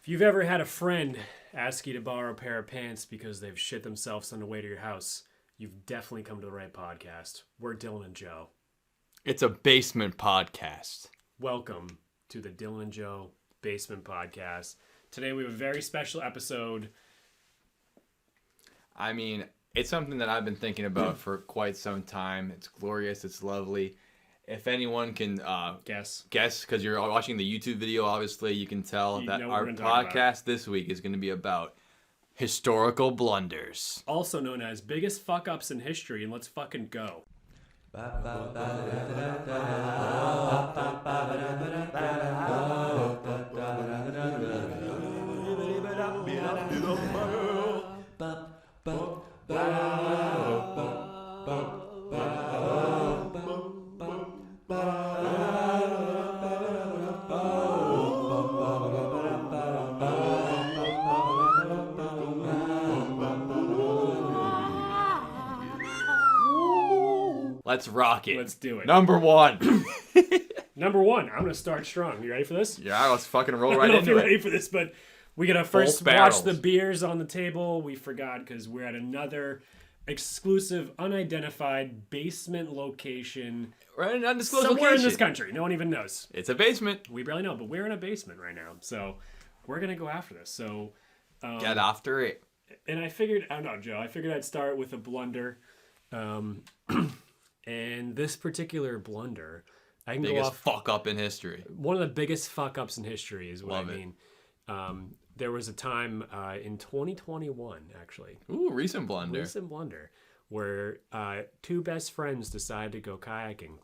If you've ever had a friend ask you to borrow a pair of pants because they've shit themselves on the way to your house, you've definitely come to the right podcast. We're Dylan and Joe. It's a basement podcast. Welcome to the Dylan and Joe Basement Podcast. Today we have a very special episode. I mean, it's something that I've been thinking about for quite some time. It's glorious. It's lovely. If anyone can guess, because you're watching the YouTube video, obviously, you can tell that our podcast this week is going to be about historical blunders. Also known as biggest fuck-ups in history, and let's fucking go. Let's rock it. Let's do it. Number one. Number one. I'm going to start strong. You ready for this? Yeah, let's fucking roll I right don't know if into you're it. ready for this, but we got to first Both barrels. watch the beers on the table. We forgot because we're at another exclusive, unidentified basement location. Right, an undisclosed Somewhere location. in this country. No one even knows. It's a basement. We barely know, but we're in a basement right now. So we're going to go after this. So Get after it. And I figured, I don't know, Joe, I figured I'd start with a blunder. And this particular blunder, I can Biggest go off. fuck up in history. One of the biggest fuck ups in history is what Love I mean. There was a time in 2021, actually. Ooh, recent blunder. Recent blunder, where two best friends decided to go kayaking.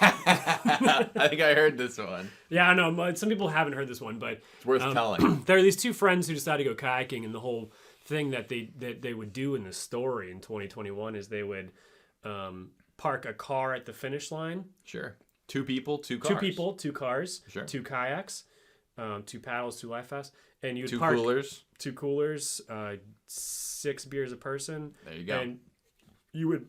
I think I heard this one. Yeah, I know. Some people haven't heard this one, but It's worth telling. there are these two friends who decided to go kayaking, and the whole thing that they would do in the story in 2021 is they would park a car at the finish line. Sure. Two people, two cars. Two people, two cars, Sure. two kayaks, two paddles, two life vests, and you would Two park coolers. two coolers, 6 beers a person. There you go. And you would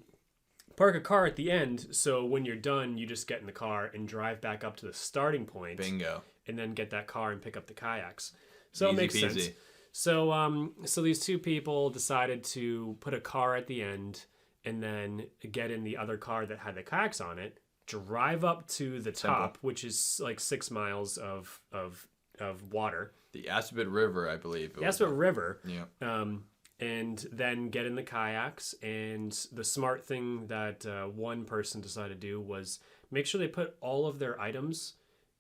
park a car at the end, so when you're done, you just get in the car and drive back up to the starting point. Bingo. And then get that car and pick up the kayaks. So Easy it makes peasy. sense. So so these two people decided to put a car at the end and then get in the other car that had the kayaks on it, drive up to the top, which is like 6 miles of water. The Aspet River, I believe. That's what river. Yeah. And then get in the kayaks. And the smart thing that one person decided to do was make sure they put all of their items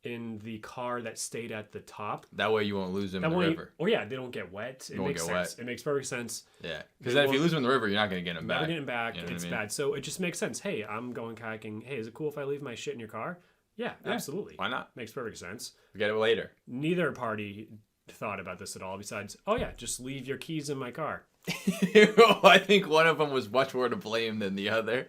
in the car that stayed at the top. That way you won't lose them in the river. Oh yeah, they don't get wet. It makes sense. It makes perfect sense. Yeah, because then if you lose them in the river, you're not going to get them back. Never getting back. You know It's what I mean? bad. So it just makes sense. Hey, I'm going kayaking. Hey, is it cool if I leave my shit in your car? Yeah, absolutely. Why not? Makes perfect sense. Get it later. Neither party thought about this at all. Besides, oh yeah, just leave your keys in my car. I think one of them was much more to blame than the other.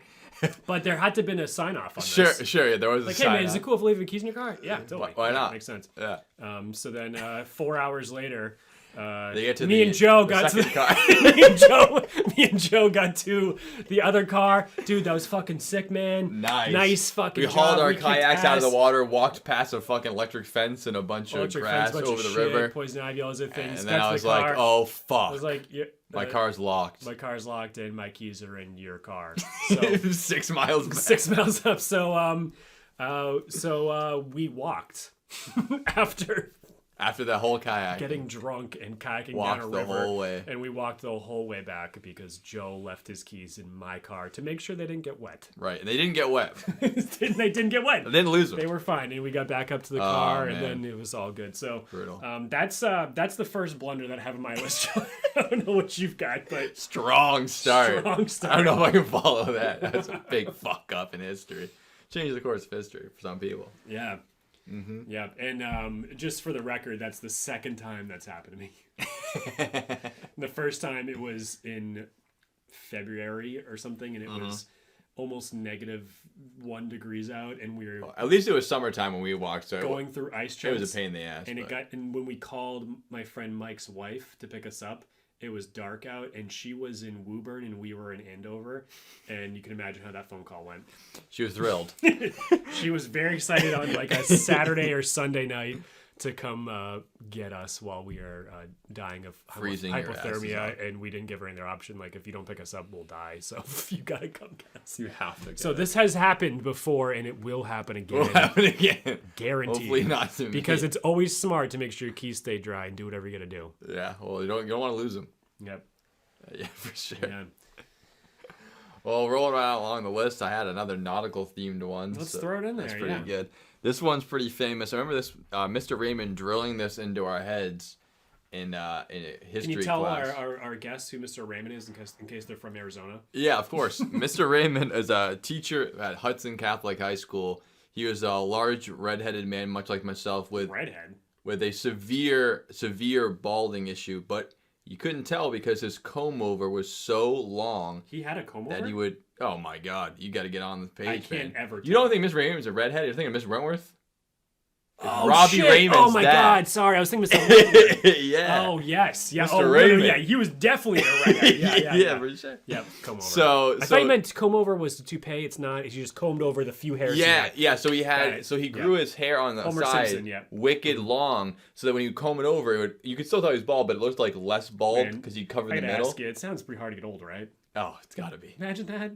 But there had to have been a sign off on this. Sure. Yeah, there was Like, a hey sign man, is it cool if I leave your keys in your car? Yeah, totally. Why not? Makes sense. Yeah. So then 4 hours later, They get to me and Joe the got to second car. me and Joe got to the other car. Dude, that was fucking sick, man. Nice fucking We job. hauled our kicked kayaks out of the ass. water, walked past a fucking electric fence and a bunch of Electric grass fence, bunch over of the shit, river. poison ivy, all those other things. And Got then to I the was like, car. oh, fuck. I was like, yeah, My car's locked. My car's locked and my keys are in your car. So 6 miles back. 6 miles up. So we walked After that whole kayak. getting drunk and kayaking Walked down a the river. whole way. And we walked the whole way back because Joe left his keys in my car to make sure they didn't get wet. Right, and they didn't get wet. They didn't get wet. They didn't lose them. They were fine, and we got back up to the car, and man. then it was all good. So Brutal. that's the first blunder that I have on my list. I don't know what you've got, but Strong start. Strong start. I don't know if I can follow that. That's a big fuck up in history. Changed the course of history for some people. yeah. Mm-hmm. Yeah, and just for the record, that's the second time that's happened to me. The first time it was in February or something, and it was almost -1 degrees out, and we were At least it was summertime when we walked, so going through ice it chunks. was a pain in the ass. And but- and when we called my friend Mike's wife to pick us up, it was dark out, and she was in Woburn, and we were in Andover, and you can imagine how that phone call went. She was thrilled. She was very excited on like a Saturday or Sunday night to come get us while we are dying of freezing hypothermia, and we didn't give her any other option. Like, if you don't pick us up, we'll die. So you gotta come get us. You have to. So this has happened before, and it will happen again. Guaranteed. Hopefully not to me. Because it's always smart to make sure your keys stay dry and do whatever you gotta do. Yeah. Well, you don't want to lose them. Yep. Yeah, for sure. Yeah. Well, rolling right along the list, I had another nautical themed one. Let's throw it in there. That's pretty good. This one's pretty famous. I remember this, Mr. Raymond drilling this into our heads in a history class. Can you tell our guests who Mr. Raymond is in case they're from Arizona? Yeah, of course. Mr. Raymond is a teacher at Hudson Catholic High School. He was a large, redheaded man, much like myself, with a severe balding issue, but you couldn't tell because his comb over was so long. He had a comb over? That he would... Oh, my God. You got to get on the page, I can't man. ever... You don't think Miss Raymond's a redhead? You're thinking of Miss Wentworth? Oh, Robbie shit. Raymond's Oh, my dad. God. Sorry. I was thinking Mr. Yeah. Oh, yes. Yeah. Mr. Raymond. Yeah. He was definitely a redhead. Yeah, for sure. Yeah, comb over. So I thought you meant comb over was the toupee. It's not. He just combed over the few hairs. Yeah. So he grew his hair on the Homer side Simpson, wicked long, so that when you comb it over, you could still tell he was bald, but it looked like less bald because he covered the middle. Ask you, it sounds pretty hard to get old, right? Oh, it's got to be. Imagine that.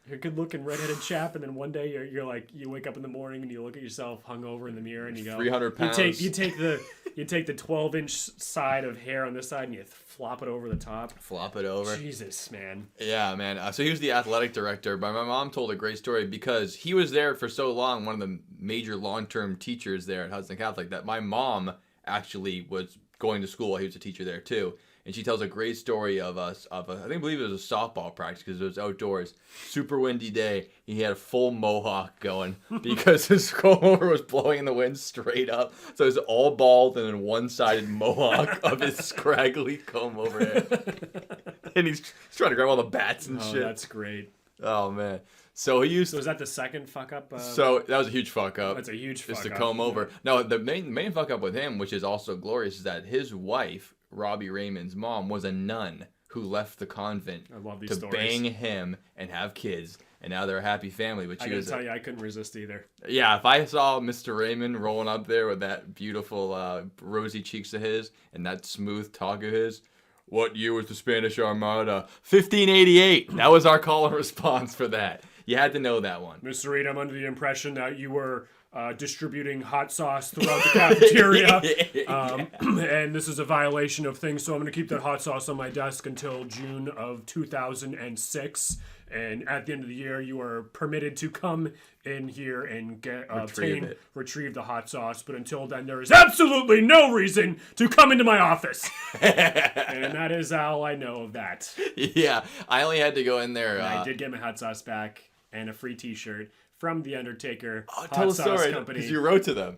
You're a good-looking redheaded chap, and then one day you're like, you wake up in the morning and you look at yourself hungover in the mirror and you go, 300 pounds. You take the 12-inch side of hair on this side and you flop it over the top. Flop it over. Jesus, man. Yeah, man. So he was the athletic director, but my mom told a great story because he was there for so long, one of the major long-term teachers there at Hudson Catholic, that my mom actually was going to school while he was a teacher there too. And she tells a great story of I believe it was a softball practice because it was outdoors. Super windy day. He had a full mohawk going because his comb over was blowing in the wind straight up. So it was all bald and then one-sided mohawk of his scraggly comb over head. And he's trying to grab all the bats and shit. That's great. Oh, man. So he used. So is that the second fuck up? So that was a huge fuck up. That's a huge fuck up. Just to comb over. No, the main fuck up with him, which is also glorious, is that his wife, Robbie Raymond's mom, was a nun who left the convent to bang him and have kids, and now they're a happy family. But I gotta tell you, I couldn't resist either. Yeah, if I saw Mr. Raymond rolling up there with that beautiful rosy cheeks of his and that smooth talk of his. What year was the Spanish Armada? 1588. That was our call and response for that. You had to know that one. Mr. Reed, I'm under the impression that you were distributing hot sauce throughout the cafeteria. And this is a violation of things, so I'm going to keep that hot sauce on my desk until June of 2006. And at the end of the year, you are permitted to come in here and retrieve the hot sauce. But until then, there is absolutely no reason to come into my office. And that is all I know of that. Yeah, I only had to go in there. I did get my hot sauce back and a free T-shirt from the Undertaker tell Hot the Sauce story, Company. Because you wrote to them.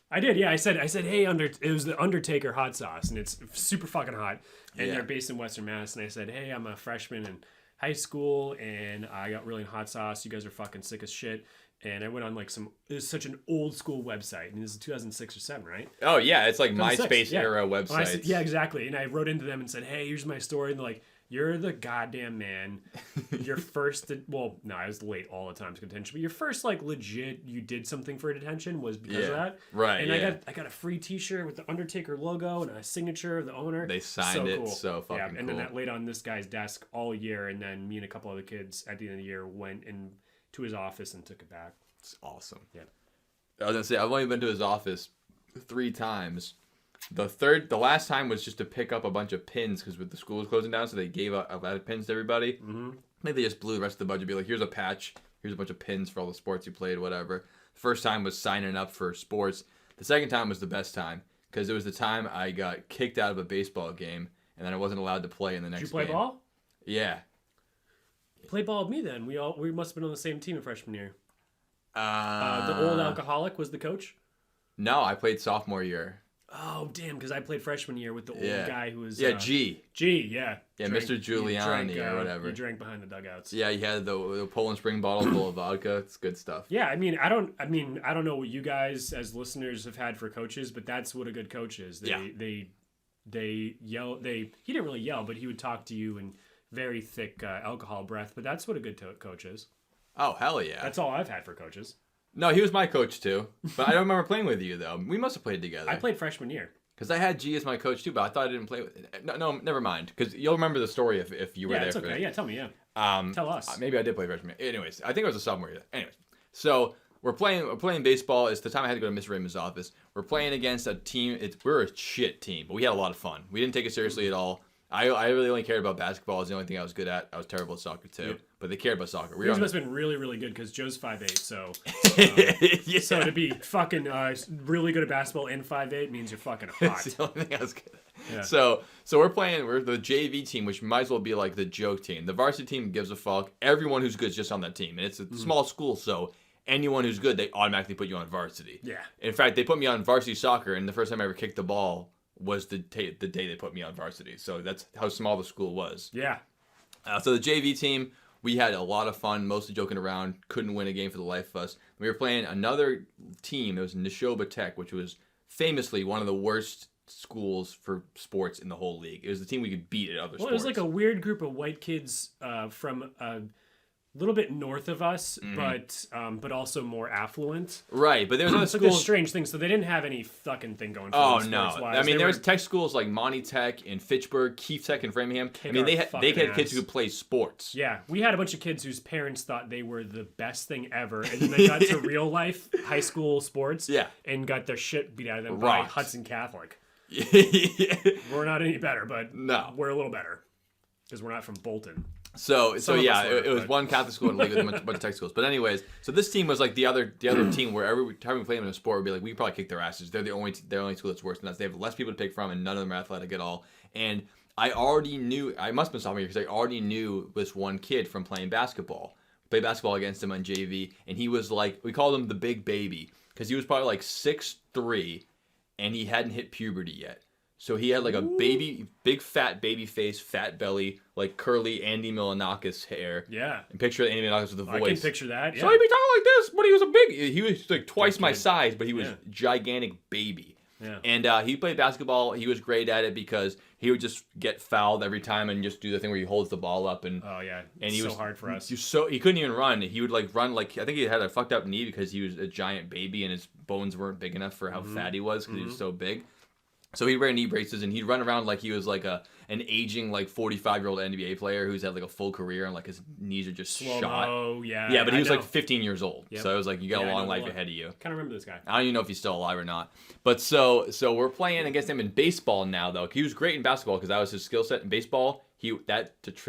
I did, yeah. I said, hey, it was the Undertaker hot sauce, and it's super fucking hot. And they're based in Western Mass. And I said, hey, I'm a freshman in high school, and I got really into hot sauce. You guys are fucking sick as shit. And I went on it was such an old school website, and this is 2006 or 7, right? Oh yeah, it's like MySpace era website. Yeah, exactly. And I wrote into them and said, hey, here's my story. And they're like, you're the goddamn man. Your first, I was late all the time to detention, but your first legit, you did something for detention was because of that. Right. And I got a free T-shirt with the Undertaker logo and a signature of the owner. They signed it, so fucking cool. And then that laid on this guy's desk all year, and then me and a couple other kids at the end of the year went to his office and took it back. It's awesome. Yeah. I was gonna say I've only been to his office 3 times. The last time was just to pick up a bunch of pins because the school was closing down, so they gave out a lot of pins to everybody. Mm-hmm. Maybe they just blew the rest of the budget. Be like, here's a patch, here's a bunch of pins for all the sports you played, whatever. The first time was signing up for sports. The second time was the best time because it was the time I got kicked out of a baseball game and then I wasn't allowed to play in the next game. Did you play ball? Yeah. Play ball with me then. We must have been on the same team in freshman year. The old alcoholic was the coach? No, I played sophomore year. Oh, damn, because I played freshman year with the old guy who was... G. Yeah. Yeah, Mr. Giuliani or whatever. He drank behind the dugouts. Yeah, he had the Poland Spring bottle full of vodka. It's good stuff. Yeah, I don't know what you guys as listeners have had for coaches, but that's what a good coach is. They yell... He didn't really yell, but he would talk to you in very thick alcohol breath, but that's what a good coach is. Oh, hell yeah. That's all I've had for coaches. No, he was my coach too. But I don't remember playing with you though. We must have played together. I played freshman year. Because I had G as my coach too, but I thought I didn't play with. No, never mind. Because you'll remember the story if you were there. Yeah, it's okay. Yeah, tell me. Yeah. Tell us. Maybe I did play freshman year. Anyways, I think it was a sophomore year. Anyways, so we're playing baseball. It's the time I had to go to Miss Raymond's office. We're playing against a team. We're a shit team, but we had a lot of fun. We didn't take it seriously at all. I really only cared about basketball. It was the only thing I was good at. I was terrible at soccer too, but they cared about soccer. We must have been really, really good because Joe's 5'8", so yeah. So to be fucking really good at basketball and 5'8" means you're fucking hot. It's the only thing I was good at. Yeah. So we're the JV team, which might as well be like the joke team. The varsity team gives a fuck. Everyone who's good is just on that team, and it's a small school, so anyone who's good, they automatically put you on varsity. Yeah. In fact, they put me on varsity soccer, and the first time I ever kicked the ball was the day they put me on varsity. So that's how small the school was. Yeah. So the JV team, we had a lot of fun, mostly joking around. Couldn't win a game for the life of us. We were playing another team. It was Neshoba Tech, which was famously one of the worst schools for sports in the whole league. It was the team we could beat at other sports. Well, it was like a weird group of white kids from a little bit north of us, but also more affluent. Right, but there was other schools. There's strange things, so they didn't have any fucking thing going for them. Oh no! I mean, there was tech schools like Monty Tech in Fitchburg, Keefe Tech in Framingham. I mean, they had kids who could play sports. Yeah, we had a bunch of kids whose parents thought they were the best thing ever, and then they got to real life high school sports, and got their shit beat out of them by Hudson Catholic. We're not any better, but we're a little better because we're not from Bolton. So yeah, it was one Catholic school in a league with a bunch of tech schools. But anyways, so this team was like the other team where every time we play them in a sport, we'd be like, we probably kick their asses. They're the only school that's worse than us. They have less people to pick from, and none of them are athletic at all. And I already knew, I must have been sophomore year because I already knew this one kid from playing basketball. Played basketball against him on JV, and he was like, we called him the big baby because he was probably like 6'3", and he hadn't hit puberty yet. So he had like a big fat baby face, fat belly, like curly Andy Milonakis hair. Yeah. And picture Andy Milonakis with a voice. I can picture that, yeah. So he'd be talking like this, but he was like twice my size, but he was gigantic baby. Yeah. And he played basketball. He was great at it because he would just get fouled every time and just do the thing where he holds the ball up. And he was so hard for us. He couldn't even run. He would like run like, I think he had a fucked up knee because he was a giant baby and his bones weren't big enough for how fat he was because he was so big. So he'd wear knee braces and he'd run around like he was like an aging like 45-year-old NBA player who's had like a full career and like his knees are just shot. Oh yeah. Yeah, but he was like 15 years old. Yep. So it was like you got a long life ahead of you. Kind of remember this guy. I don't even know if he's still alive or not. But so we're playing against him in baseball now though. He was great in basketball because that was his skill set. In baseball,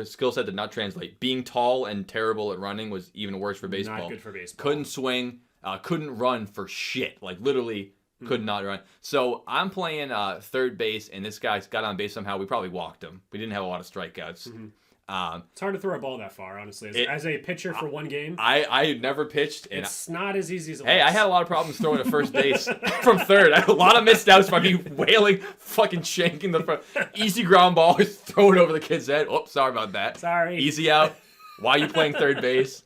skill set did not translate. Being tall and terrible at running was even worse for baseball. Not good for baseball. Couldn't swing. Couldn't run for shit. Like literally. Could not run. So I'm playing third base, and this guy got on base somehow. We probably walked him. We didn't have a lot of strikeouts. It's hard to throw a ball that far, honestly. As a pitcher for one game, I never pitched. And it's not as easy as it looks. I had a lot of problems throwing to first base from third. I had a lot of missed outs by me wailing, fucking shanking the front. Easy ground ball, throw it over the kid's head. Oh, sorry about that. Sorry. Easy out. Why are you playing third base?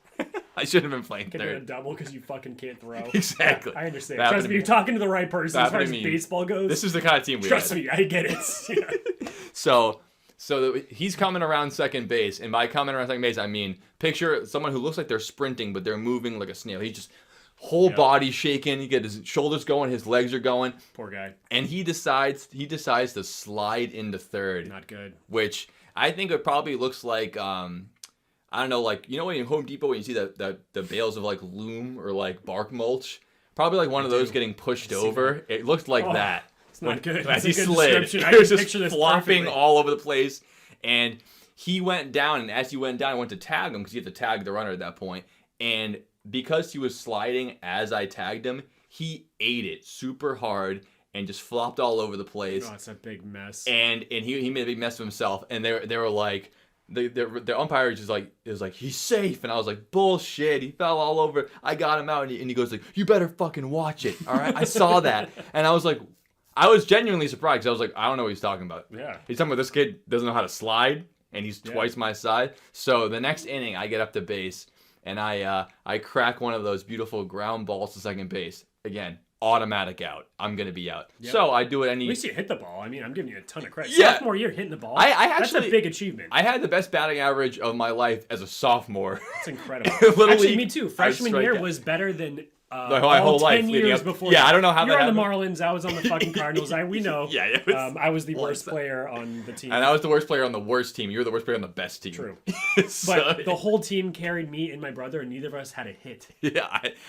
I should have been playing third. Get a double because you fucking can't throw. Exactly. I understand. Trust me, you're talking to the right person as far as baseball goes. This is the kind of team we Trust me, I get it. Yeah. So he's coming around second base, and by coming around second base, I mean picture someone who looks like they're sprinting, but they're moving like a snail. He's just whole body shaking. He get his shoulders going, his legs are going. Poor guy. And he decides to slide into third. Not good. Which I think it probably looks like. I don't know, like, you know when you're in Home Depot when you see the bales of, like, loom or, like, bark mulch? Probably, like, one of those getting pushed over. It looked like that. It's not good. As he slid. It was just flopping all over the place. And he went down, and as he went down, I went to tag him, because you have to tag the runner at that point. And because he was sliding as I tagged him, he ate it super hard and just flopped all over the place. Oh, it's a big mess. And he made a big mess of himself. And they were like... The umpire is like he's safe, and I was like, bullshit, he fell all over. I got him out, and he goes like, you better fucking watch it, all right? I saw that, and I was genuinely surprised because I was like, I don't know what he's talking about. Yeah, he's talking about this kid doesn't know how to slide, and he's twice my size. So the next inning, I get up to base, and I crack one of those beautiful ground balls to second base again. Automatic out. I'm gonna be out. Yep. So I do it. At least you hit the ball. I mean, I'm giving you a ton of credit. Yeah. Sophomore year hitting the ball. That's a big achievement. I had the best batting average of my life as a sophomore. That's incredible. Actually, me too. Freshman year was better than my whole life. 10 years before. Yeah, I don't know how You're that on happened. the Marlins. I was on the fucking Cardinals. We know. Yeah. I was the worst player on the team. And I was the worst player on the worst team. You were the worst player on the best team. True. So, but the whole team carried me and my brother, and neither of us had a hit. Yeah,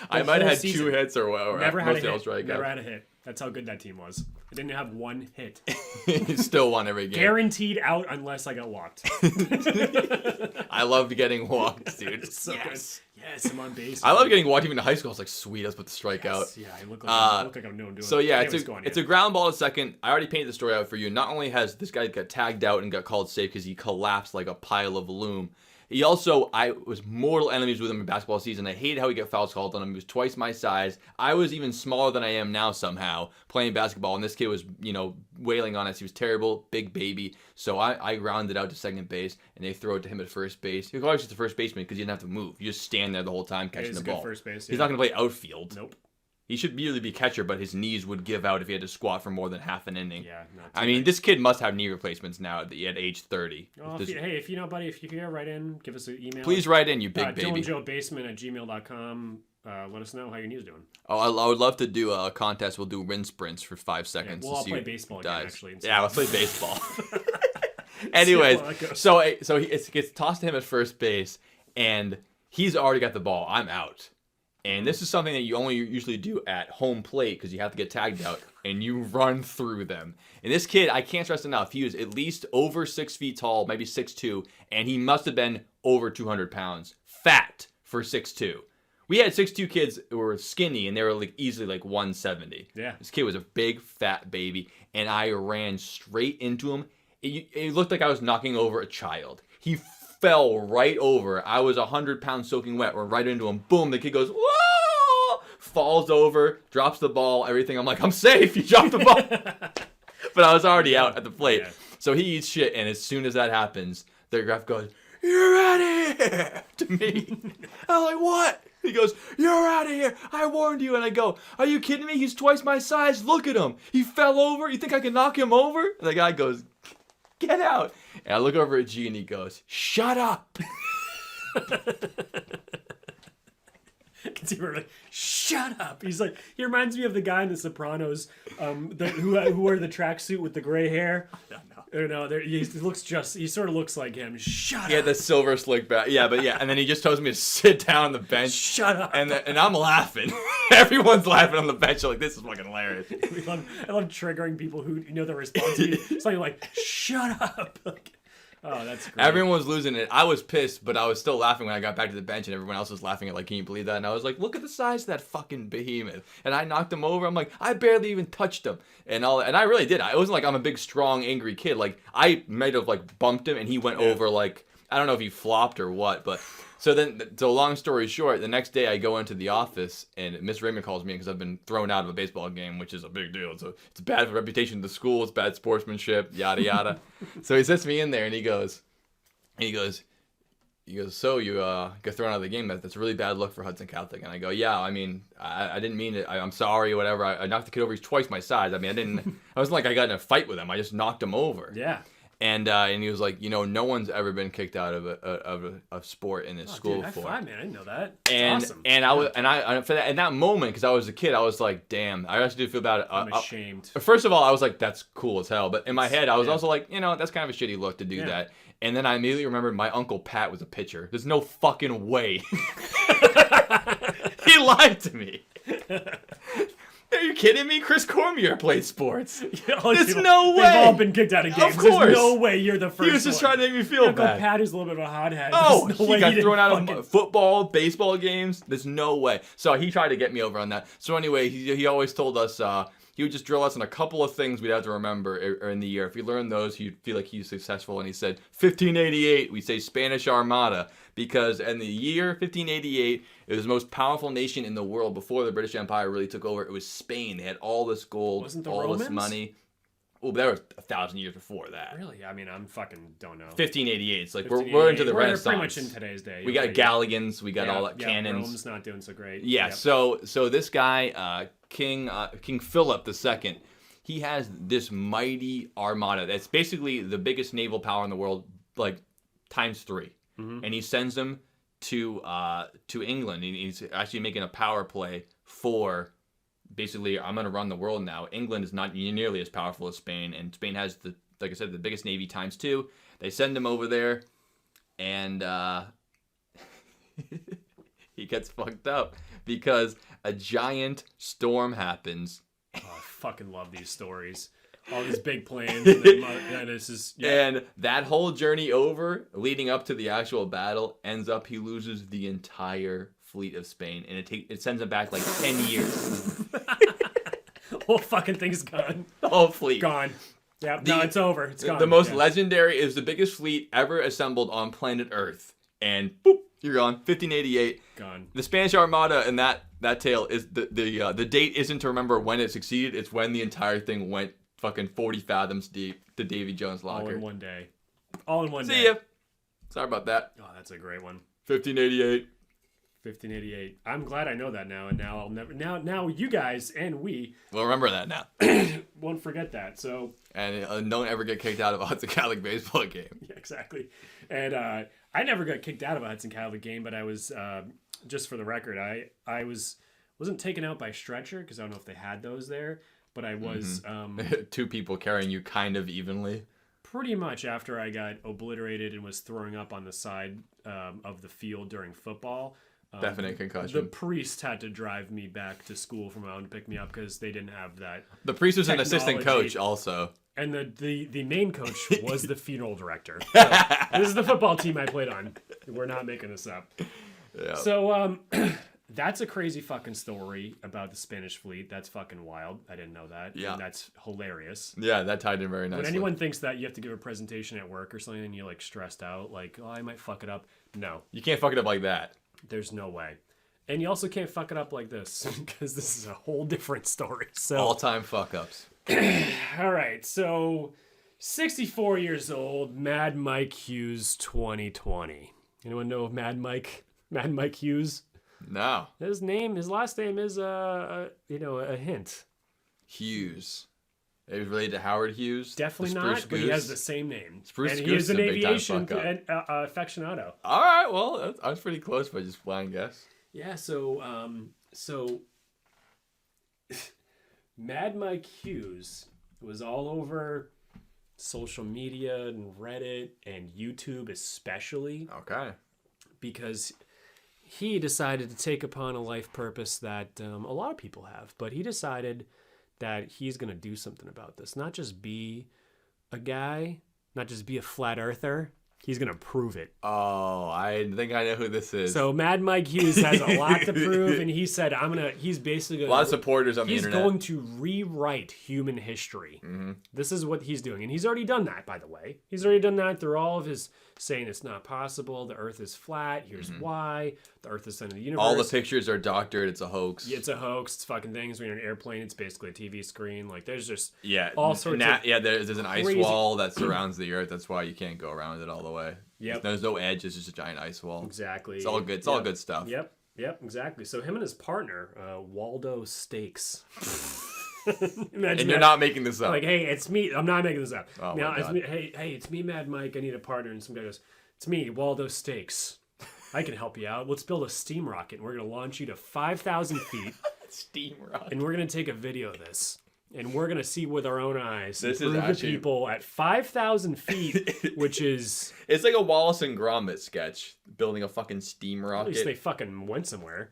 I might have had season. 2 hits or Never had a hit. Strikeout. Never had a hit. That's how good that team was. I didn't have 1 hit. You still won every game. Guaranteed out unless I got walked. I loved getting walked, dude. So yes. Good. Yes, I'm on base. I love getting walked even in high school. I was like, sweet, let's put the strikeout. Yes. Yeah, I look like I'm doing. So yeah, it's a ground ball to second. I already painted the story out for you. Not only has this guy got tagged out and got called safe because he collapsed like a pile of loom. He also, I was mortal enemies with him in basketball season. I hated how he got fouls called on him. He was twice my size. I was even smaller than I am now somehow playing basketball. And this kid was, wailing on us. He was terrible, big baby. So I rounded out to second base, and they throw it to him at first base. He was always just the first baseman because he didn't have to move. You just stand there the whole time catching the ball. First base, yeah. He's not going to play outfield. Nope. He should really be catcher, but his knees would give out if he had to squat for more than half an inning. Yeah, I mean, this kid must have knee replacements now at age 30. Oh, if you know, buddy, if you can write in, give us an email. Please write in, you big baby. DylanJoeBasement@gmail.com. Let us know how your knee's doing. Oh, I would love to do a contest. We'll do rin sprints for 5 seconds. Yeah, we'll all play baseball again, actually. Yeah, let's play baseball. Anyways, so it gets tossed to him at first base, and he's already got the ball. I'm out. And this is something that you only usually do at home plate because you have to get tagged out, and you run through them. And this kid, I can't stress enough, he was at least over 6 feet tall, maybe 6'2", and he must have been over 200 pounds. Fat for 6'2". We had 6'2" kids who were skinny, and they were easily 170. Yeah. This kid was a big, fat baby, and I ran straight into him. It looked like I was knocking over a child. He fell right over. I was 100 pounds soaking wet. We're right into him. Boom. The kid goes, whoa! Falls over, drops the ball, everything. I'm like, I'm safe. You dropped the ball. But I was already out at the plate. Yeah. So he eats shit, and as soon as that happens, the ref goes, "You're out of here!" to me. I'm like, what? He goes, "You're out of here. I warned you." And I go, "Are you kidding me? He's twice my size. Look at him. He fell over. You think I can knock him over?" And the guy goes, "Get out." And I look over at G, and he goes, "Shut up." Shut up. He's like, he reminds me of the guy in The Sopranos, who wore the tracksuit with the gray hair. He sort of looks like him. Shut up. Yeah, the silver slick back. Yeah, and then he just tells me to sit down on the bench. Shut up. And I'm laughing. Everyone's laughing on the bench. I'm like, this is fucking hilarious. I love triggering people who know the response to you. Something like, shut up. Oh, that's great. Everyone was losing it. I was pissed, but I was still laughing when I got back to the bench, and everyone else was laughing at can you believe that? And I was like, look at the size of that fucking behemoth. And I knocked him over. I'm like, I barely even touched him. And I really did. It wasn't like I'm a big, strong, angry kid. I might have bumped him, and he went over I don't know if he flopped or what, but... So long story short, the next day I go into the office, and Miss Raymond calls me because I've been thrown out of a baseball game, which is a big deal. So it's bad for reputation of the school, it's bad sportsmanship, yada yada. So he sets me in there, and he goes, "So you got thrown out of the game? That's a really bad look for Hudson Catholic." And I go, "Yeah, I mean, I didn't mean it. I'm sorry, whatever. I knocked the kid over. He's twice my size. I mean, I wasn't like I got in a fight with him. I just knocked him over." Yeah. And he was like, no one's ever been kicked out of a sport in this school before. Man, I didn't know that. That's awesome. And for that, in that moment, because I was a kid, I was like, damn, I actually did feel bad. I'm ashamed. First of all, I was like, that's cool as hell. But in my head, I was also like, that's kind of a shitty look to do that. And then I immediately remembered my Uncle Pat was a pitcher. There's no fucking way. He lied to me. Are you kidding me? Chris Cormier played sports. There's no way. They've all been kicked out of games. Of course. There's no way you're the first one. He was just trying to make me feel bad. Uncle Pat is a little bit of a hothead. Oh, he got thrown out of football, baseball games. There's no way. So he tried to get me over on that. So anyway, he always told us he would just drill us on a couple of things we'd have to remember in the year. If we learned those, he'd feel like he's successful. And he said, 1588, we say Spanish Armada. Because in the year 1588, it was the most powerful nation in the world before the British Empire really took over. It was Spain. They had all this gold, this money. Oh, but that was 1,000 years before that. Really? I mean, I'm fucking don't know. 1588. It's we're into the Renaissance. We're pretty much in today's day. We got galleons. We got all that cannons. Rome's not doing so great. Yeah. Yep. So this guy, King Philip II, he has this mighty armada. That's basically the biggest naval power in the world, times 3. Mm-hmm. And he sends them to England. He's actually making a power play for basically, I'm going to run the world now. England is not nearly as powerful as Spain, and Spain has, like I said, the biggest navy times 2. They send him over there, and he gets fucked up because a giant storm happens. Oh, I fucking love these stories. All these big plans. And that whole journey over, leading up to the actual battle, ends up he loses the entire fleet of Spain, and it sends him back like 10 years. Whole fucking thing's gone. The whole fleet gone. Yeah, no, it's over. It's gone. The most legendary is the biggest fleet ever assembled on planet Earth, and boop, you're gone. 1588. Gone. The Spanish Armada in that tale is the date isn't to remember when it succeeded. It's when the entire thing went fucking 40 fathoms deep to Davy Jones' locker. All in one day. All in one day. See ya. Sorry about that. Oh, that's a great one. 1588. 1588. I'm glad I know that now, and now I'll never. Now you guys and we will remember that now. Won't forget that. So. And don't ever get kicked out of a Hudson Catholic baseball game. Yeah, exactly. And I never got kicked out of a Hudson Catholic game, but I was just for the record, I wasn't taken out by stretcher because I don't know if they had those there, but I was 2 people carrying you kind of evenly. Pretty much after I got obliterated and was throwing up on the side of the field during football. Definite concussion. The priest had to drive me back to school from home to pick me up because they didn't have that. The priest was an assistant coach also. And the main coach was the funeral director. So, this is the football team I played on. We're not making this up. Yeah. So that's a crazy fucking story about the Spanish fleet. That's fucking wild. I didn't know that. Yeah. And that's hilarious. Yeah, that tied in very nicely. When anyone thinks that you have to give a presentation at work or something and you're like stressed out, like, oh, I might fuck it up. No. You can't fuck it up like that. There's no way. And you also can't fuck it up like this because this is a whole different story. So all-time fuck-ups. All right. So 64 years old, Mad Mike Hughes 2020. Anyone know Mad Mike Hughes? No. His last name is a hint. Hughes. Is related to Howard Hughes? Definitely not, but he has the same name. Spruce and Goose he is an aviation aficionado. All right, well, I was pretty close by just blind guess. Yeah, so Mad Mike Hughes was all over social media and Reddit and YouTube especially. Okay. Because he decided to take upon a life purpose that a lot of people have, but he decided that he's going to do something about this. Not just be a guy, not just be a flat earther. He's going to prove it. Oh, I think I know who this is. So Mad Mike Hughes has a lot to prove, and he said, he's basically going to... A lot of supporters on the internet. He's going to rewrite human history. Mm-hmm. This is what he's doing. And he's already done that, by the way. He's already done that through all of his saying it's not possible, the earth is flat, here's why, the earth is the center of the universe. All the pictures are doctored, it's a hoax. Yeah, it's a hoax, it's fucking things. When you're in an airplane, it's basically a TV screen. Like, there's just all sorts of... Yeah, there's an ice wall that surrounds the earth. That's why you can't go around it all the way. Yep. There's no edge. It's just a giant ice wall. Exactly. It's all good. It's all good stuff. Yep, exactly. So him and his partner, Waldo Stakes. And you're not making this up. Like, hey, it's me. I'm not making this up. Oh, now, my God. It's me, Mad Mike. I need a partner. And some guy goes, it's me, Waldo Stakes. I can help you out. Let's build a steam rocket. And we're going to launch you to 5,000 feet. Steam rocket. And we're going to take a video of this. And we're going to see with our own eyes. This is actually... the people at 5,000 feet, which is... It's like a Wallace and Gromit sketch, building a fucking steam rocket. At least they fucking went somewhere.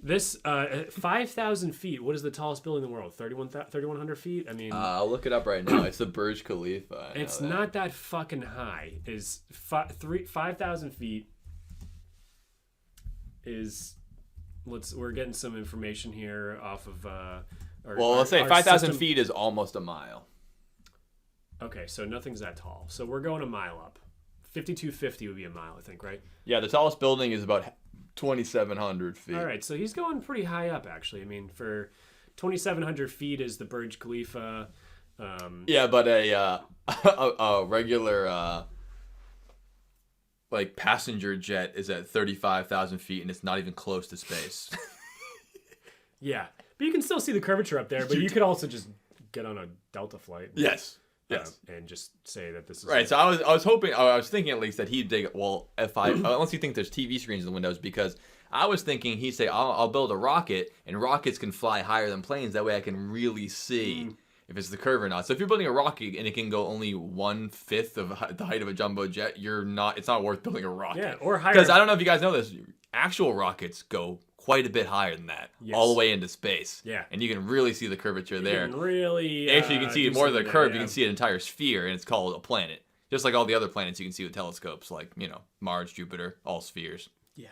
This 5,000 feet, what is the tallest building in the world? 3,100 feet? I mean... I'll look it up right now. It's the Burj Khalifa. It's not that fucking high. Is 5,000 feet is... We're getting some information here off of... let's say 5,000 feet is almost a mile. Okay, so nothing's that tall. So we're going a mile up. 5,250 would be a mile, I think, right? Yeah, the tallest building is about 2,700 feet. All right, so he's going pretty high up, actually. I mean, for 2,700 feet is the Burj Khalifa. Yeah, but a regular like passenger jet is at 35,000 feet, and it's not even close to space. Yeah. But you can still see the curvature up there, but you could also just get on a Delta flight. Yes. And just say that this is... Right, so I was hoping, I was thinking at least that he'd dig, unless you think there's TV screens in the windows, because I was thinking he'd say, I'll build a rocket, and rockets can fly higher than planes. That way I can really see if it's the curve or not. So if you're building a rocket and it can go only 1/5 of the height of a jumbo jet, it's not worth building a rocket. Yeah, or higher. Because I don't know if you guys know this, actual rockets go quite a bit higher than that, all the way into space. Yeah. And you can really see the curvature there. You can really... Actually, you can see more than the curve. You can see an entire sphere, and it's called a planet. Just like all the other planets you can see with telescopes, like, Mars, Jupiter, all spheres. Yeah.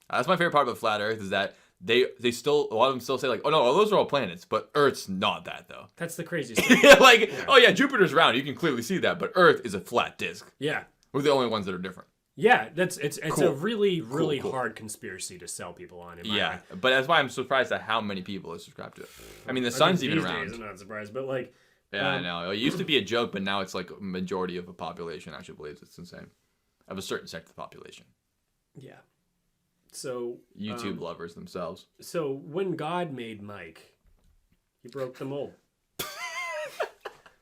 That's my favorite part about Flat Earth is that they still, a lot of them still say, like, oh, no, those are all planets, but Earth's not that, though. That's the craziest thing. Oh, yeah, Jupiter's round. You can clearly see that, but Earth is a flat disk. Yeah. We're the only ones that are different. Yeah, it's cool. A really hard conspiracy to sell people on. In my mind. But that's why I'm surprised at how many people are subscribed to it. I mean, the sun's even around. Days, I'm not surprised, but like... Yeah, I know. It used to be a joke, but now it's like a majority of the population actually believes it's insane. Of a certain sect of the population. Yeah. So... YouTube lovers themselves. So, when God made Mike, he broke the mold.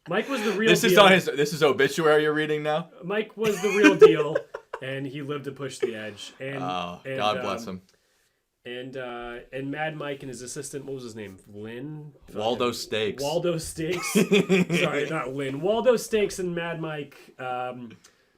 Mike was the real deal. This is obituary you're reading now? Mike was the real deal, and he lived to push the edge. And, God bless him. And Mad Mike and his assistant, what was his name? Lynn? Waldo Stakes. Waldo Stakes. Sorry, not Lynn. Waldo Stakes and Mad Mike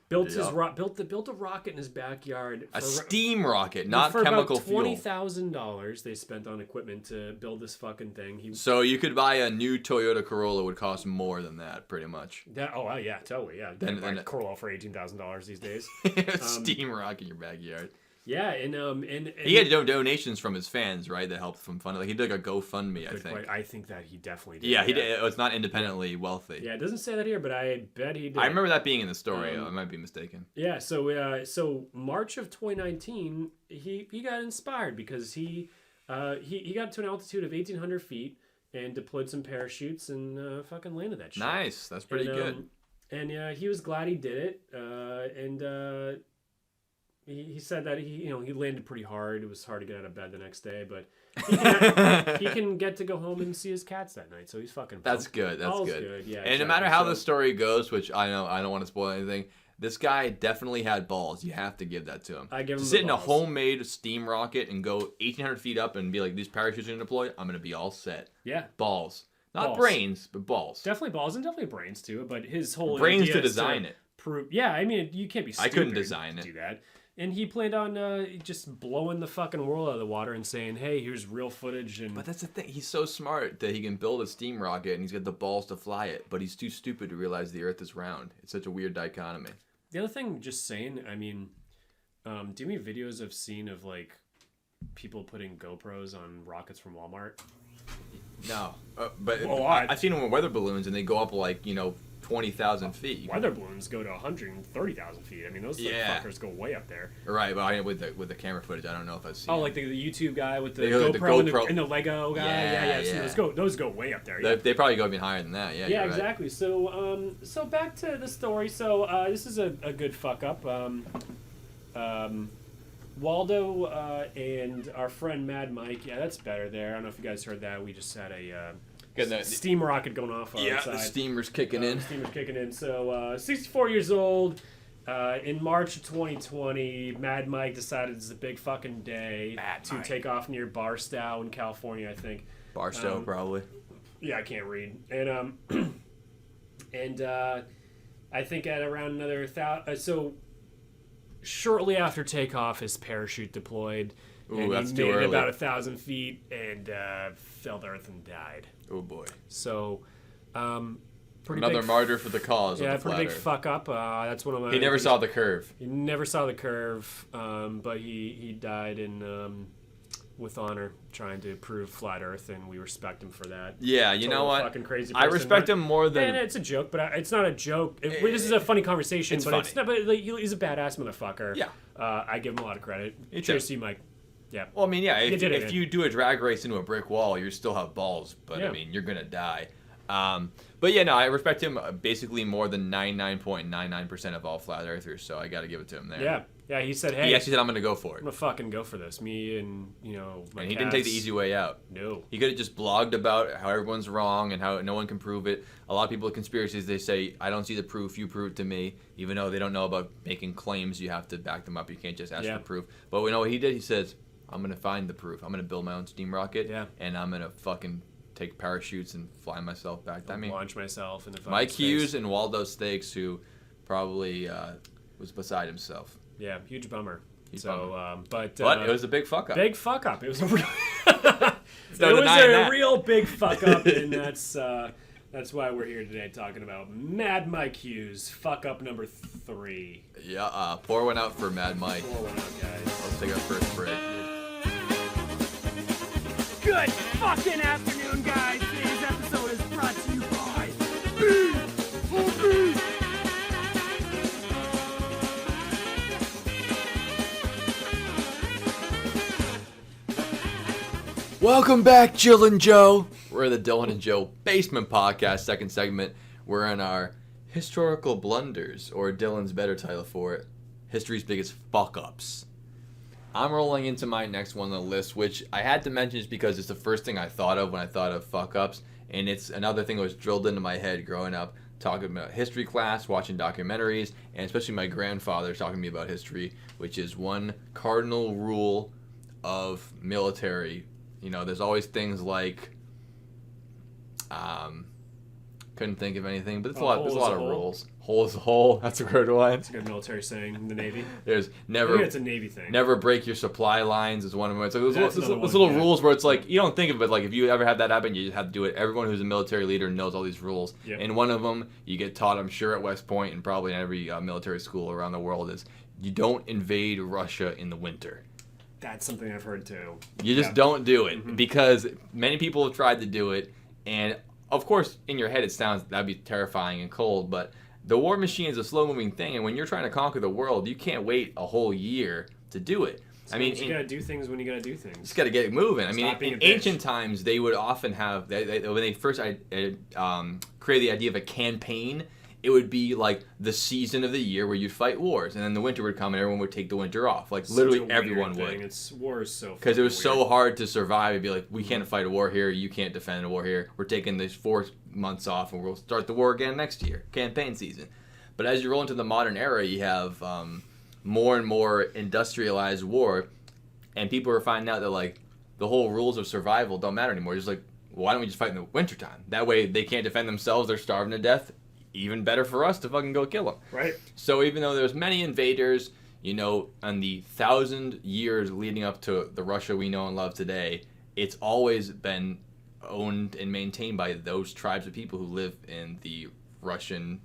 built a rocket in his backyard. A steam rocket, not chemical fuel. For about $20,000 they spent on equipment to build this fucking thing. So you could buy a new Toyota Corolla would cost more than that, pretty much. Yeah, totally, yeah. Then a Corolla for $18,000 these days. Steam rocket in your backyard. Yeah, and he had donations from his fans, right? That helped from fund. Like he did like a GoFundMe, I think. I think that he definitely did. Yeah, he did. It's not independently wealthy. Yeah, it doesn't say that here, but I bet he did. I remember that being in the story. I might be mistaken. Yeah, so March of 2019, he got inspired because he got to an altitude of 1,800 feet and deployed some parachutes and fucking landed that shit. Nice, that's pretty good. And he was glad he did it. He said that he landed pretty hard. It was hard to get out of bed the next day, but he can get to go home and see his cats that night. So he's fucking pumped. That's good. That's All's good. Yeah, and exactly. No matter how the story goes, which I don't want to spoil anything, this guy definitely had balls. You have to give that to him. I give him to sit in a homemade steam rocket and go 1,800 feet up and be like, these parachutes are going to deploy. I'm going to be all set. Yeah. Balls. Not brains, but balls. Definitely balls and definitely brains too. But his whole brains idea to design it. Yeah, I mean, you can't be stupid. I couldn't design to it. Do that. And he planned on just blowing the fucking world out of the water and saying, "Hey, here's real footage." But that's the thing. He's so smart that he can build a steam rocket and he's got the balls to fly it. But he's too stupid to realize the Earth is round. It's such a weird dichotomy. The other thing, just saying, I mean, do you have any videos I've seen of like people putting GoPros on rockets from Walmart? No, but I've seen them with weather balloons and they go up like 20,000 feet. Weather balloons go to 130,000 feet. I mean, those fuckers go way up there. Right, but with the camera footage, I don't know if I've seen. Oh, like the YouTube guy with the GoPro and the Lego guy. Yeah. So those go way up there. Yeah. They probably go even higher than that. Yeah. Yeah, exactly. Right. So back to the story. So this is a good fuck up. Waldo and our friend Mad Mike. Yeah, that's better there. I don't know if you guys heard that. We just had a steam rocket going off outside. The steamer's kicking in. So 64 years old. In March of 2020, Mad Mike decided it's a big fucking day to take off near Barstow in California, I think. Barstow, probably. Yeah, I can't read. And I think at around another 1,000... So shortly after takeoff, his parachute deployed. Ooh, that's too early. About 1,000 feet and fell to earth and died. Oh boy. So, another martyr for the cause. Yeah, of the pretty big fuck up. That's one of my. He never saw the curve. He never saw the curve, but he died in with honor, trying to prove flat Earth, and we respect him for that. Yeah, you know what? Fucking crazy person. I respect him more than. And it's a joke, but it's not a joke. This is a funny conversation, it's but funny. it's not. But he's a badass motherfucker. Yeah. I give him a lot of credit. Cheers to you, Mike. Yeah. Well, I mean, yeah. If you do a drag race into a brick wall, you still have balls, but I mean, you're gonna die. But yeah, no, I respect him basically more than 99.99% of all flat earthers, so I got to give it to him there. Yeah. He said, "Hey." He actually said, "I'm gonna go for it. I'm gonna fucking go for this." Me and my And he didn't take the easy way out. No. He could have just blogged about how everyone's wrong and how no one can prove it. A lot of people with conspiracies, they say, "I don't see the proof. You prove it to me." Even though they don't know about making claims, you have to back them up. You can't just ask for proof. But we know what he did. He says, I'm going to find the proof. I'm going to build my own steam rocket. Yeah. And I'm going to fucking take parachutes and fly myself back. Launch myself in the fucking Mike space. Hughes and Waldo Stakes, who probably was beside himself. Yeah, huge bummer. Bummer. But it was a big fuck up. Big fuck up. It was a real, real big fuck up, and that's why we're here today talking about Mad Mike Hughes, fuck up number 3. Yeah, pour one out for Mad Mike. Pour one out, guys. Let's take our first break. Good fucking afternoon, guys. Today's episode is brought to you by Welcome back, Jill and Joe. We're the Dylan and Joe Basement Podcast, second segment. We're in our historical blunders, or Dylan's better title for it, history's biggest fuck-ups. I'm rolling into my next one on the list, which I had to mention just because it's the first thing I thought of when I thought of fuck-ups, and it's another thing that was drilled into my head growing up, talking about history class, watching documentaries, and especially my grandfather talking to me about history, which is one cardinal rule of military. You know, there's always things like, couldn't think of anything, but there's a lot of rules. Hole is a hole. That's a good one. It's a good military saying in the Navy. There's never. I think it's a Navy thing. Never break your supply lines is one of them. It's like those little rules where it's like you don't think of it, like if you ever had that happen, you just have to do it. Everyone who's a military leader knows all these rules, and one of them you get taught, I'm sure, at West Point and probably in every military school around the world is you don't invade Russia in the winter. That's something I've heard too. You just don't do it because many people have tried to do it, and of course, in your head it sounds that'd be terrifying and cold, but the war machine is a slow-moving thing, and when you're trying to conquer the world, you can't wait a whole year to do it. You gotta do things when you gotta do things. Just gotta get it moving. In ancient times, they would often have when they first created the idea of a campaign. It would be like the season of the year where you'd fight wars, and then the winter would come and everyone would take the winter off. Like literally everyone would. War is so because it was so hard to survive. It'd be like, we can't fight a war here, you can't defend a war here. We're taking these 4 months off, and we'll start the war again next year, campaign season. But as you roll into the modern era, you have more and more industrialized war, and people are finding out that like the whole rules of survival don't matter anymore. Just like, well, why don't we just fight in the wintertime? That way they can't defend themselves, they're starving to death. Even better for us to fucking go kill them. Right. So even though there's many invaders, you know, in the 1,000 years leading up to the Russia we know and love today, it's always been owned and maintained by those tribes of people who live in the Russian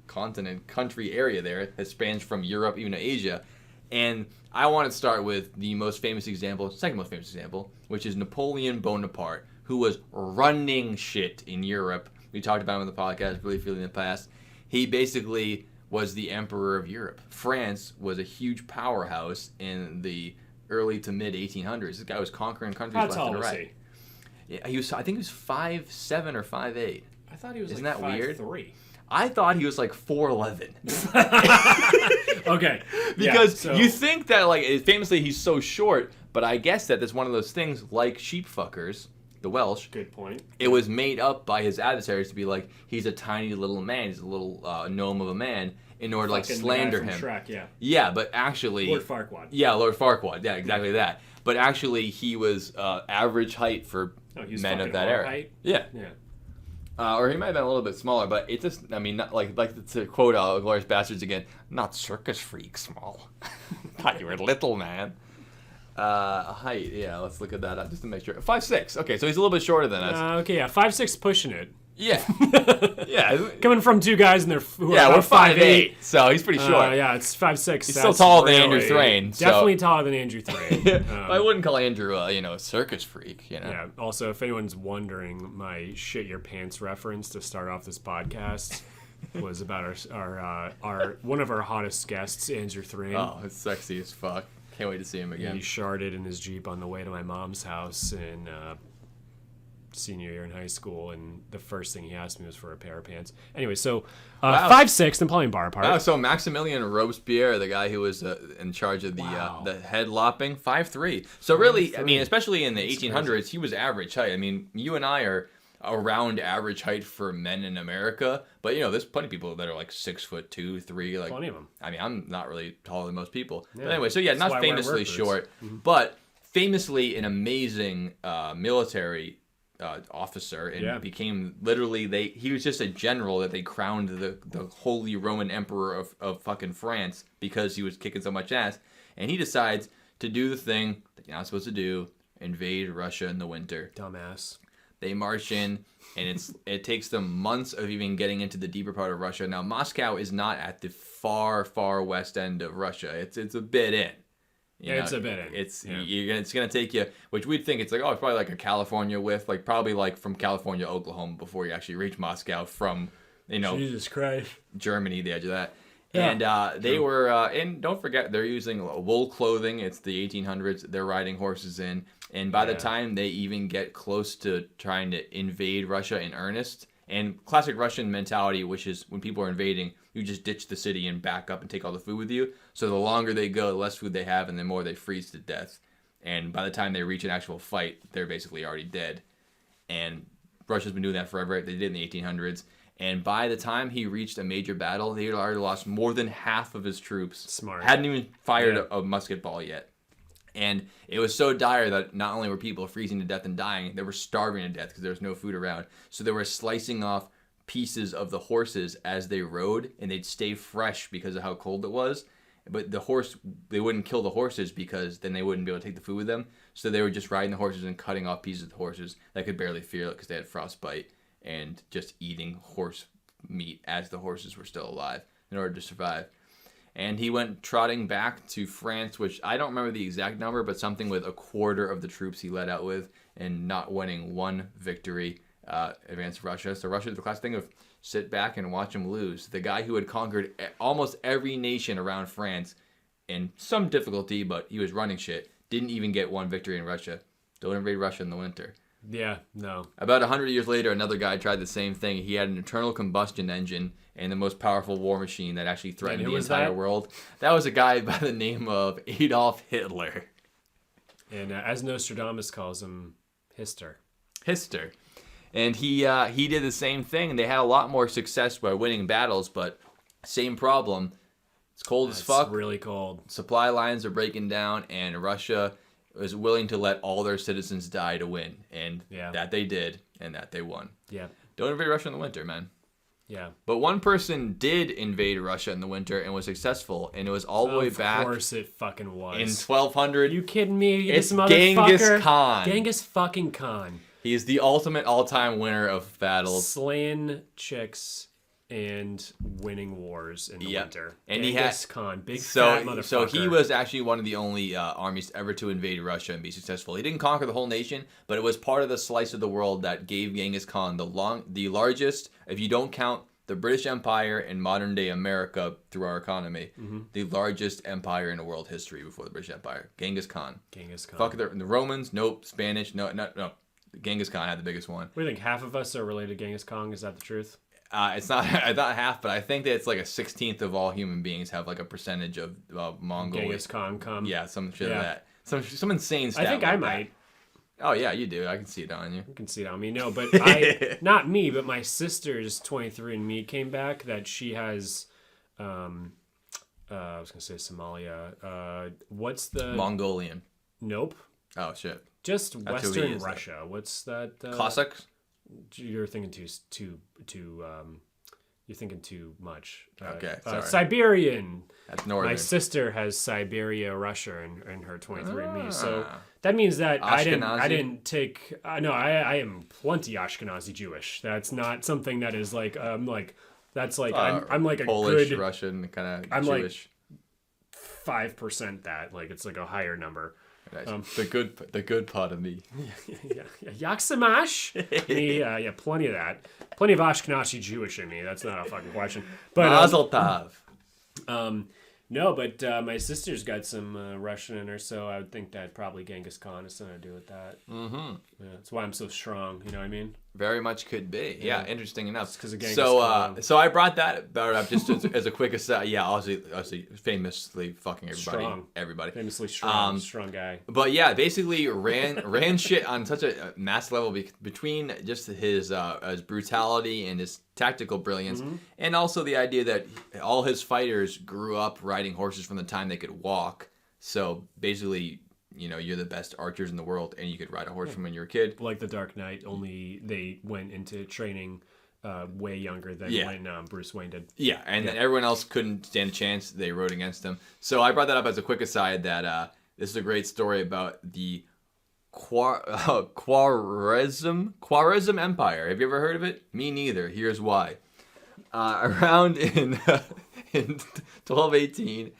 country area there that spans from Europe even to Asia. And I want to start with the most famous example, second most famous example, which is Napoleon Bonaparte, who was running shit in Europe. We talked about him on the podcast, really feeling in the past. He basically was the emperor of Europe. France was a huge powerhouse in the early to mid 1800s. This guy was conquering countries left and right. Yeah, I think he was 5'7" or 5'8". I thought he was Isn't like that weird? 5'3". I thought he was like 4'11". Okay. Because you think that like famously he's so short, but I guess that that's one of those things like sheep fuckers. The Welsh. Good point. It was made up by his adversaries to be like, he's a tiny little man, he's a little gnome of a man, in order to like slander him. Shrek, yeah, but actually... Lord Farquaad. Yeah, Lord Farquaad. Yeah, exactly that. But actually, he was average height for men of that era. Height? Yeah. Or he might have been a little bit smaller, but it's just, I mean, not like to quote Glorious Bastards again, not circus freak small. Thought you were little, man. Height, yeah, let's look at that up just to make sure. 5'6". Okay, so he's a little bit shorter than us. Okay, 5'6", pushing it. Yeah. Yeah. Coming from two guys and who are we're 5'8", so he's pretty short. Yeah, it's 5'6". He's still taller than Andrew Thrain. Definitely taller than Andrew Thrain. I wouldn't call Andrew a circus freak, you know. Yeah, also, if anyone's wondering, my shit your pants reference to start off this podcast was about our one of our hottest guests, Andrew Thrain. Oh, it's sexy as fuck. Can't wait to see him again. He sharded in his Jeep on the way to my mom's house in senior year in high school, and the first thing he asked me was for a pair of pants. Anyway, so 5'6", Napoleon Bonaparte. Wow, so Maximilian Robespierre, the guy who was in charge of the head lopping, 5'3". So really, 5'3". I mean, especially in the 1800s, he was average height. I mean, you and I are around average height for men in America, but you know, there's plenty of people that are like 6'2", 3". Like, plenty of them. I mean, I'm not really taller than most people. Yeah. But anyway, so yeah, not famously short, Mm-hmm. but famously an amazing military officer, and became literally he was just a general that they crowned the Holy Roman Emperor of fucking France because he was kicking so much ass. And he decides to do the thing that you're not supposed to do, invade Russia in the winter. Dumbass. They march in, and it takes them months of even getting into the deeper part of Russia. Now, Moscow is not at the far, far west end of Russia. It's a bit in. It's a bit in. It's going to take you, which we'd think it's like, it's probably like a California width, like probably like from California to Oklahoma before you actually reach Moscow from, Jesus Christ, Germany, the edge of that. Yeah. And they were, and don't forget, they're using wool clothing. It's the 1800s. They're riding horses in. And by the time they even get close to trying to invade Russia in earnest, and classic Russian mentality, which is when people are invading, you just ditch the city and back up and take all the food with you. So the longer they go, the less food they have, and the more they freeze to death. And by the time they reach an actual fight, they're basically already dead. And Russia's been doing that forever. They did in the 1800s. And by the time he reached a major battle, they had already lost more than half of his troops. Smart. Hadn't even fired a musket ball yet. And it was so dire that not only were people freezing to death and dying, they were starving to death because there was no food around. So they were slicing off pieces of the horses as they rode, and they'd stay fresh because of how cold it was. But they wouldn't kill the horses because then they wouldn't be able to take the food with them. So they were just riding the horses and cutting off pieces of the horses that could barely feel it because they had frostbite, and just eating horse meat as the horses were still alive in order to survive. And he went trotting back to France, which I don't remember the exact number, but something with a quarter of the troops he led out with, and not winning one victory against Russia. So Russia did the classic thing of sit back and watch him lose. The guy who had conquered almost every nation around France in some difficulty, but he was running shit, didn't even get one victory in Russia. Don't invade Russia in the winter. Yeah, no. About 100 years later, another guy tried the same thing. He had an internal combustion engine and the most powerful war machine that actually threatened the entire world. That was a guy by the name of Adolf Hitler. And as Nostradamus calls him, Hister. And he did the same thing. They had a lot more success by winning battles, but same problem. It's cold as fuck. It's really cold. Supply lines are breaking down, and Russia was willing to let all their citizens die to win. And that they did, and that they won. Yeah. Don't invade Russia in the winter, man. Yeah. But one person did invade Russia in the winter and was successful, and it was all the way back. Of course it fucking was. In 1200. You kidding me? It's Genghis Khan. Genghis fucking Khan. He is the ultimate all-time winner of battles. Slaying chicks and winning wars in the winter. And Genghis Khan, big fat motherfucker. So he was actually one of the only armies ever to invade Russia and be successful. He didn't conquer the whole nation, but it was part of the slice of the world that gave Genghis Khan the largest, if you don't count the British Empire and modern-day America through our economy, the largest empire in world history before the British Empire. Genghis Khan. Fuck the Romans, nope. Spanish, no. Genghis Khan had the biggest one. What do you think? Half of us are related to Genghis Khan? Is that the truth? It's not half, but I think that it's like a 16th of all human beings have like a percentage of Mongol. Genghis Khan come. Yeah, some shit like that. Some insane stat. I think like I might. Oh yeah, you do. I can see it on you. You can see it on me. No, but not me, but my sister's 23andMe came back that she has. I was gonna say Somalia. What's the Mongolian? Nope. Oh shit. Just Western Russia. What's that? Cossacks. You're thinking too. You're thinking too much. Okay, sorry. Siberian. That's northern. My sister has Siberia, Russia, in her 23andMe. So that means that I didn't take. No, I am plenty Ashkenazi Jewish. That's not something that is like that's like I'm like a Polish, good Russian kind of I'm Jewish. Like 5% that like it's like a higher number. Nice. The good part of me. yeah. Yaksamash. Me, plenty of that. Plenty of Ashkenazi Jewish in me. That's not a fucking question. But Mazel tov. No, but my sister's got some Russian in her, so I would think that probably Genghis Khan has something to do with that. Mm-hmm. Yeah, that's why I'm so strong. You know what I mean? Very much could be. Yeah, interesting enough. Because of Genghis Khan. So I brought that up just as a quick aside. Yeah, obviously, famously fucking everybody. Strong. Everybody. Famously strong guy. But yeah, basically ran shit on such a mass level between just his brutality and his tactical brilliance, and also the idea that all his fighters grew up riding horses from the time they could walk. So basically, you're the best archers in the world, and you could ride a horse from when you were a kid. Like the Dark Knight, only they went into training way younger than when Bruce Wayne did. Yeah, and then everyone else couldn't stand a chance. They rode against him. So I brought that up as a quick aside that this is a great story about the Khwarezm Empire. Have you ever heard of it? Me neither. Here's why. Around in 1218,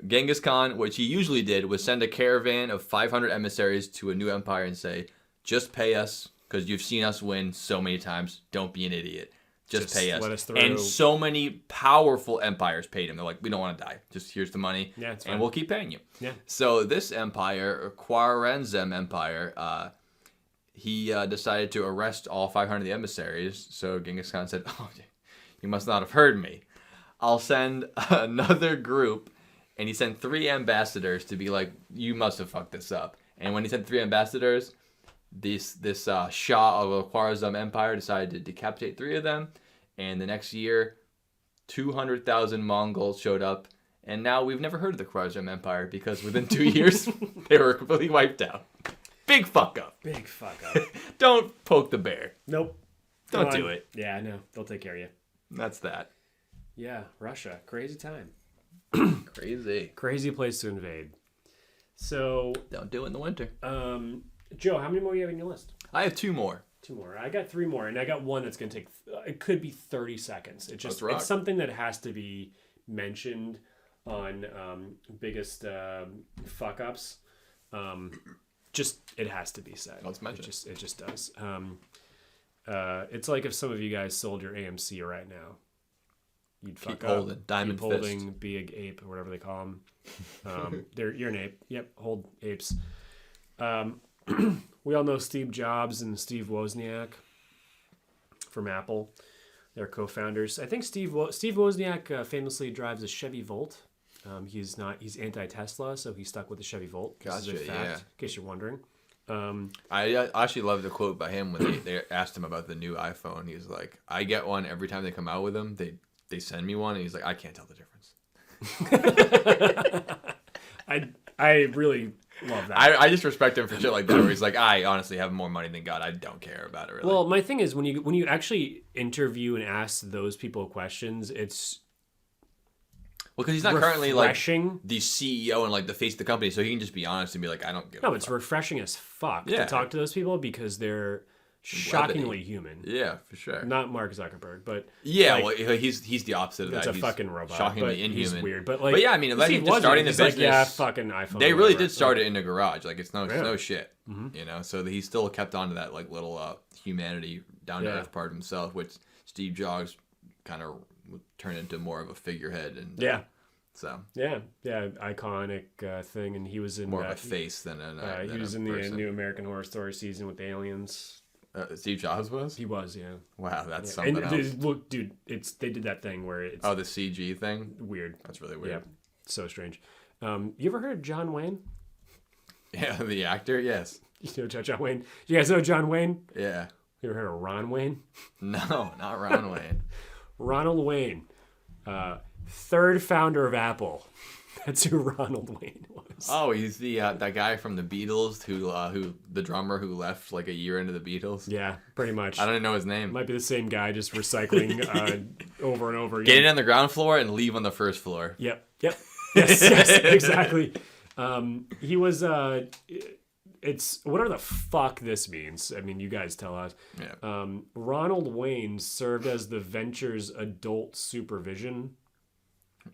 Genghis Khan, which he usually did, was send a caravan of 500 emissaries to a new empire and say, just pay us, because you've seen us win so many times. Don't be an idiot. Just pay us. Let us through. And so many powerful empires paid him. They're like, we don't want to die. Just here's the money, and we'll keep paying you. Yeah. So this empire, Khwarezm Empire, he decided to arrest all 500 of the emissaries. So Genghis Khan said, oh, you must not have heard me. I'll send another group. And he sent 3 ambassadors to be like, you must have fucked this up. And when he sent 3 ambassadors, this Shah of the Khwarezm Empire decided to decapitate 3 of them. And the next year, 200,000 Mongols showed up. And now we've never heard of the Khwarezm Empire because within 2 years, they were completely wiped out. Big fuck up. Big fuck up. Don't poke the bear. Nope. Don't do it. Yeah, I know. They'll take care of you. That's that. Yeah, Russia. Crazy time. Crazy place to invade. So don't do it in the winter. Joe, how many more do you have on your list? I have 2 more. 2 more. I got 3 more, and I got one that's gonna take. It could be 30 seconds. It's something that has to be mentioned on biggest fuck ups. It has to be said. Let's mention it. Just does. It's like if some of you guys sold your AMC right now. You'd fuck keep holding, up. diamond keep fist. holding, big ape or whatever they call them. You're an ape. Yep, hold apes. We all know Steve Jobs and Steve Wozniak from Apple. They're co-founders. I think Steve Wozniak famously drives a Chevy Volt. He's anti-Tesla, so he's stuck with the Chevy Volt. Gotcha, this is a fact, in case you're wondering. I actually love the quote by him when they asked him about the new iPhone. He's like, I get one every time they come out with them. They send me one, and he's like, I can't tell the difference. I really love that. I just respect him for shit like that, where he's like, I honestly have more money than God. I don't care about it, really. Well, my thing is, when you actually interview and ask those people questions, it's... Well, because he's not currently like the CEO and like the face of the company, so he can just be honest and be like, I don't give a fuck. It's refreshing as fuck to talk to those people because they're shockingly human. Yeah, for sure. Not Mark Zuckerberg, but well, he's the opposite of that. He's a fucking robot. Shockingly inhuman. He's weird, but yeah, I mean, imagine just starting the business. Like, fucking iPhone. They really did start it in a garage. Like it's no shit, So he still kept on to that like little humanity, down to earth part of himself, which Steve Jobs kind of turned into more of a figurehead and iconic thing, and he was in more of a face than he was in the new American Horror Story season with the aliens. Steve Jobs was? He was, yeah. Wow, that's something else. Look, dude, they did that thing where it's... Oh, the CG thing? Weird. That's really weird. Yeah, so strange. You ever heard of John Wayne? Yeah, the actor, yes. You know John Wayne? You guys know John Wayne? Yeah. You ever heard of Ron Wayne? No, not Ron Wayne. Ronald Wayne, 3rd founder of Apple. That's who Ronald Wayne was. Oh, he's the that guy from the Beatles who the drummer who left like a year into the Beatles. Yeah, pretty much. I don't know his name. Might be the same guy, just recycling over and over again. Get it on the ground floor and leave on the first floor. Yep. Yes, exactly. He was. It's whatever the fuck this means. I mean, you guys tell us. Yeah. Ronald Wayne served as the venture's adult supervision.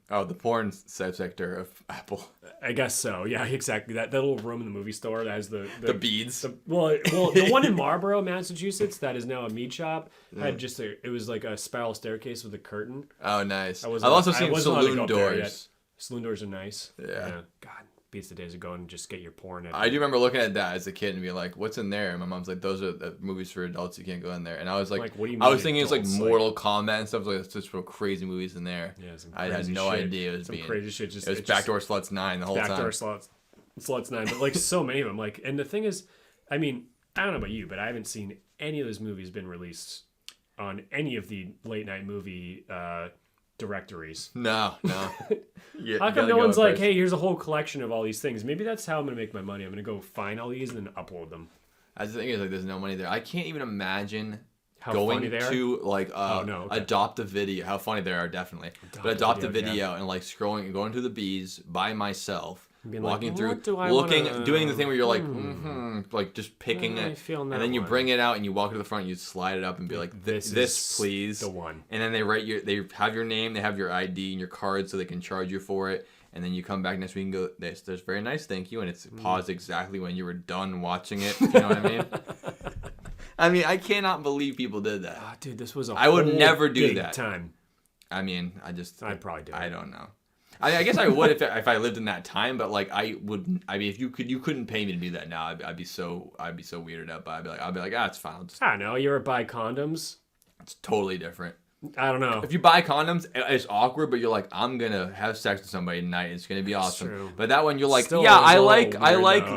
Oh, the porn subsector of Apple. I guess so. Yeah, exactly. That little room in the movie store that has the beads. The one in Marlborough, Massachusetts, that is now a meat shop, had it was like a spiral staircase with a curtain. Oh, nice. I've also seen saloon doors. Saloon doors are nice. Yeah. God, beats the days of going and just get your porn in. I do remember looking at that as a kid and being like, what's in there? And my mom's like, those are the movies for adults. You can't go in there. And I was like what do you mean I was thinking adults? It's like Mortal Kombat and stuff. Like, it's just real crazy movies in there. Yeah, I had no idea it was crazy shit. It was Backdoor Sluts 9 the whole time. Backdoor Sluts 9. But like so many of them. Like, and the thing is, I mean, I don't know about you, but I haven't seen any of those movies been released on any of the late night movie directories. No. Yeah, how come no one's like, hey, here's a whole collection of all these things? Maybe that's how I'm going to make my money. I'm going to go find all these and then upload them. As the thing is, like, there's no money there. I can't even imagine how going to, like, adopt a video. How funny they are, definitely. Adopt a video and, like, scrolling and going to the bees by myself. Walking through, doing the thing where you're like, like just picking it, and then you bring it out and you walk to the front, and you slide it up and be like, this please, the one. And then they have your name, they have your ID and your card, so they can charge you for it. And then you come back next week and go, there's very nice, thank you, and it's paused exactly when you were done watching it. You know what I mean? I mean, I cannot believe people did that. Oh, dude, this was I would never do that. Time. I mean, I'd probably do it. I don't know. I guess I would if I lived in that time, but like I mean, if you couldn't pay me to do that now, I'd be so weirded out. But I'd be like, it's fine. I don't know. You ever buy condoms? It's totally different. I don't know. If you buy condoms, it's awkward, but you're like, I'm gonna have sex with somebody tonight. It's gonna be awesome. True. But that one, you're like, still I like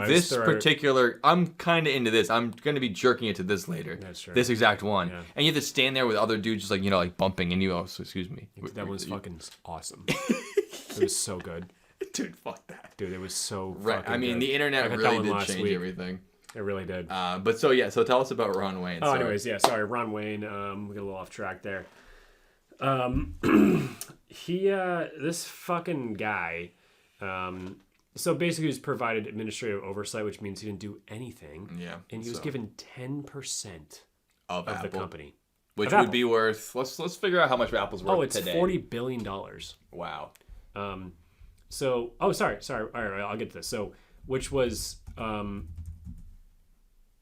this particular. I'm kind of into this. I'm gonna be jerking it to this later. That's true. This exact one, and you have to stand there with other dudes, just like like bumping, and you also, excuse me. That one's fucking awesome. It was so good. Dude, fuck that. Dude, it was so right. I mean, good. The internet really did change everything. It really did. But so tell us about Ron Wayne. Oh, anyways, sorry, Ron Wayne. We got a little off track there. This fucking guy, so basically he was provided administrative oversight, which means he didn't do anything. Yeah. And he was given 10% of the company. Which would be worth, let's figure out how much Apple's worth today. Oh, it's $40 billion. Wow. Sorry. All right, I'll get to this. So, which was,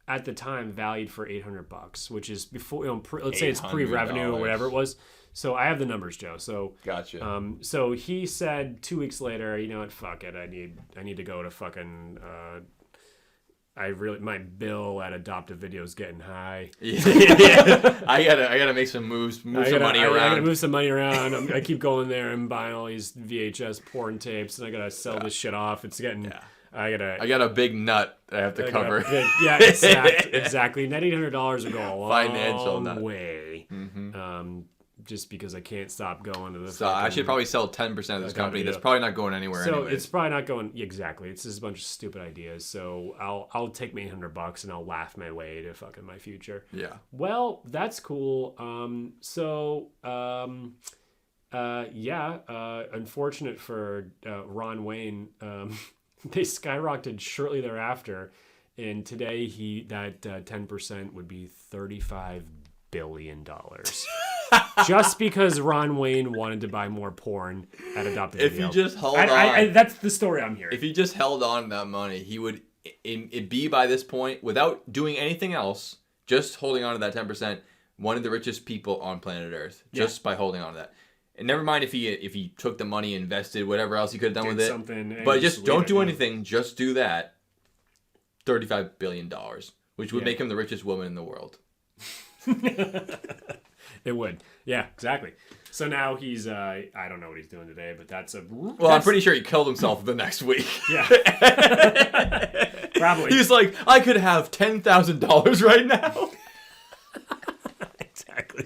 at the time valued for $800, which is before, let's say it's pre-revenue or whatever it was. So I have the numbers, Joe. So gotcha. So he said 2 weeks later, you know what? Fuck it. I need to go to fucking. My bill at Adoptive Video is getting high. Yeah. I gotta make some moves. Move some money around. I gotta move some money around. I keep going there and buying all these VHS porn tapes, and I gotta sell this shit off. It's getting. Yeah. I got a big nut I have to cover. Exactly. Net $800 will go a long way. Mm-hmm. Just because I can't stop going to this. So I should probably sell 10% of this company. That's probably not going anywhere. So it's probably not going exactly. It's just a bunch of stupid ideas. So I'll take my $800 and I'll laugh my way to fucking my future. Yeah. Well, that's cool. Unfortunate for Ron Wayne. They skyrocketed shortly thereafter, and today that 10% would be $35 billion. Just because Ron Wayne wanted to buy more porn at Adoptive Video. If he just held on, that's the story I'm hearing. If he just held on to that money, he would be by this point, without doing anything else, just holding on to that 10%, one of the richest people on planet Earth, just by holding on to that. And never mind if he took the money, invested, whatever else he could have done with it. But just don't do anything. Just do that. $35 billion, which would make him the richest woman in the world. It would. Yeah, exactly. So now he's, I don't know what he's doing today, but I'm pretty sure he killed himself the next week. Yeah. Probably. He's like, I could have $10,000 right now. Exactly.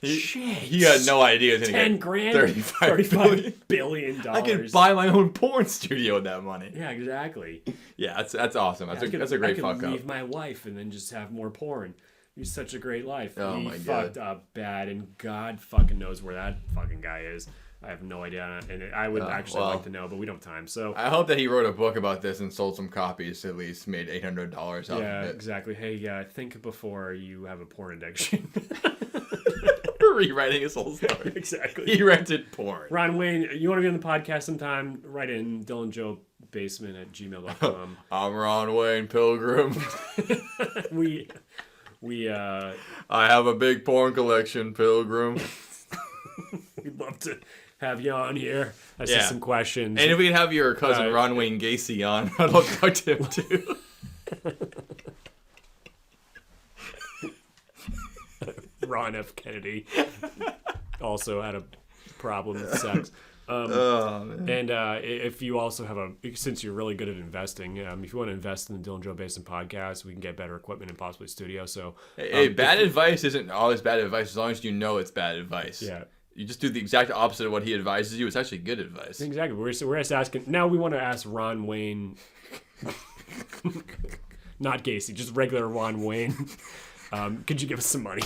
He had no idea. 10 grand, $35 billion. I could buy my own porn studio with that money. Yeah, exactly. Yeah, that's awesome. That's a great fuck up. I could leave my wife and then just have more porn. He's such a great life. Oh he my God. Fucked up bad, and God fucking knows where that fucking guy is. I have no idea, and I would actually like to know, but we don't have time. So I hope that he wrote a book about this and sold some copies. At least made $800 off of it. Yeah, exactly. Hey, think before you have a porn addiction. Rewriting his whole story. Exactly. He rented porn. Ron Wayne, you want to be on the podcast sometime? Write in DylanJoeBasement@gmail.com. I'm Ron Wayne Pilgrim. I have a big porn collection, Pilgrim. We'd love to have you on here. I see some questions. And if we could have your cousin Ron Wayne Gacy on, I'd love to talk to him too. Ron F. Kennedy also had a problem with sex. And if you also have since you're really good at investing, if you want to invest in the Dylan Joe Basin podcast, we can get better equipment and possibly studio. So, bad advice isn't always bad advice as long as you know it's bad advice. Yeah. You just do the exact opposite of what he advises you. It's actually good advice. Exactly. We're just asking. Now we want to ask Ron Wayne. Not Gacy, just regular Ron Wayne. Could you give us some money?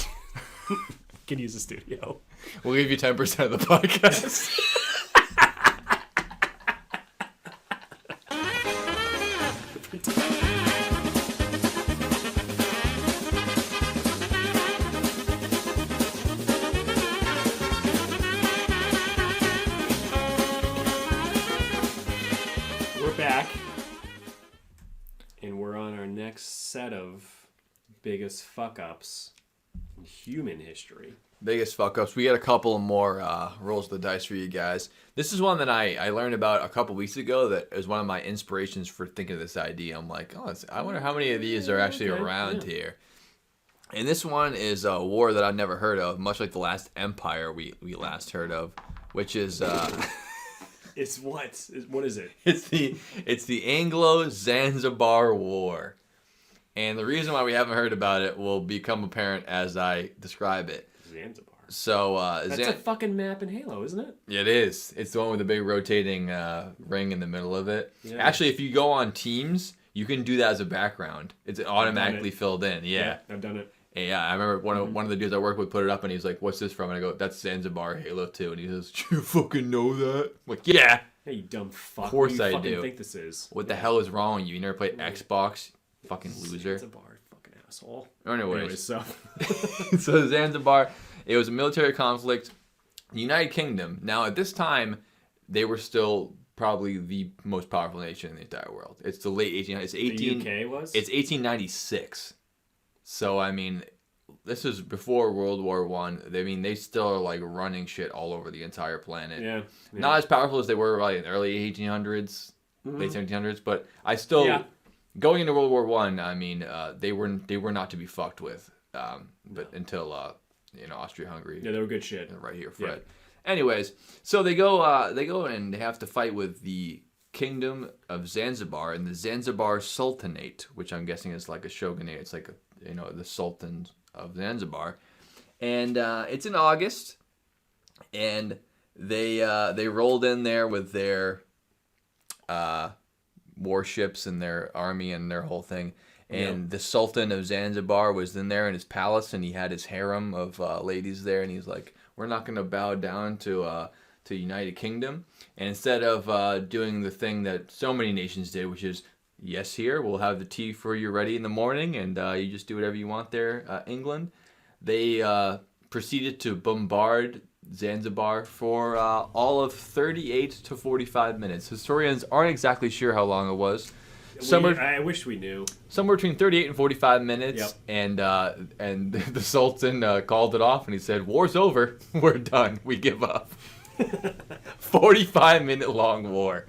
Could use the studio. We'll give you 10% of the podcast. We're back. And we're on our next set of biggest fuck-ups in human history. Biggest fuck-ups. We got a couple more rolls of the dice for you guys. This is one that I learned about a couple weeks ago that is one of my inspirations for thinking of this idea. I'm like, I wonder how many of these are actually around here. And this one is a war that I've never heard of, much like the last empire we last heard of, which is... It's what? What is it? It's the Anglo-Zanzibar War. And the reason why we haven't heard about it will become apparent as I describe it. Zanzibar. So that's a fucking map in Halo, isn't it? It is. It's the one with the big rotating ring in the middle of it. Yeah. Actually, if you go on Teams, you can do that as a background. It's automatically filled in. Yeah, I've done it. Yeah, I remember one of the dudes I work with put it up, and he's like, "What's this from?" And I go, "That's Zanzibar Halo 2." And he says, "You fucking know that?" I'm like, "Yeah." Hey, you dumb fuck. Of course what do you I do. Think this is? What the hell is wrong with you? You never played Xbox? Fucking loser. Zanzibar, fucking asshole. Anyways so so Zanzibar, it was a military conflict. The United Kingdom. Now at this time, they were still probably the most powerful nation in the entire world. It's the late 1800s. It's 18. The UK was. It's 1896. So I mean, this is before World War I. They still are like running shit all over the entire planet. Yeah. Not as powerful as they were like in the early 1800s, late 1700s, but I still going into World War I. I mean, they were not to be fucked with. But until Austria-Hungary. Yeah, they were good shit. Right here, Fred. Yeah. Anyways, so they go and they have to fight with the Kingdom of Zanzibar and the Zanzibar Sultanate, which I'm guessing is like a shogunate. It's like the Sultan of Zanzibar, and it's in August, and they rolled in there with their warships and their army and their whole thing, and the Sultan of Zanzibar was in there in his palace, and he had his harem of ladies there, and he's like, "We're not going to bow down to United Kingdom," and instead of doing the thing that so many nations did, which is, "Yes, here, we'll have the tea for you ready in the morning, and you just do whatever you want there, England." They proceeded to bombard Zanzibar for all of 38 to 45 minutes. Historians aren't exactly sure how long it was. I wish we knew. Somewhere between 38 and 45 minutes, yep. And the Sultan called it off, and he said, "War's over. We're done. We give up." 45-minute long war.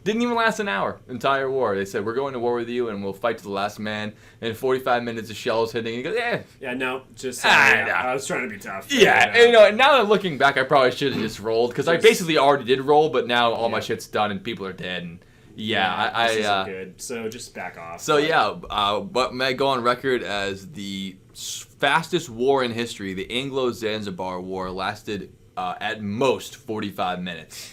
Didn't even last an hour. Entire war. They said, "We're going to war with you, and we'll fight to the last man." And 45 minutes of shells hitting. He goes, Yeah, no, just I was trying to be tough. Yeah, and now that looking back, I probably should have just rolled, because I basically already did roll, but now all my shit's done and people are dead. And this isn't good. So just back off. So but may go on record as the fastest war in history. The Anglo-Zanzibar War lasted at most 45 minutes.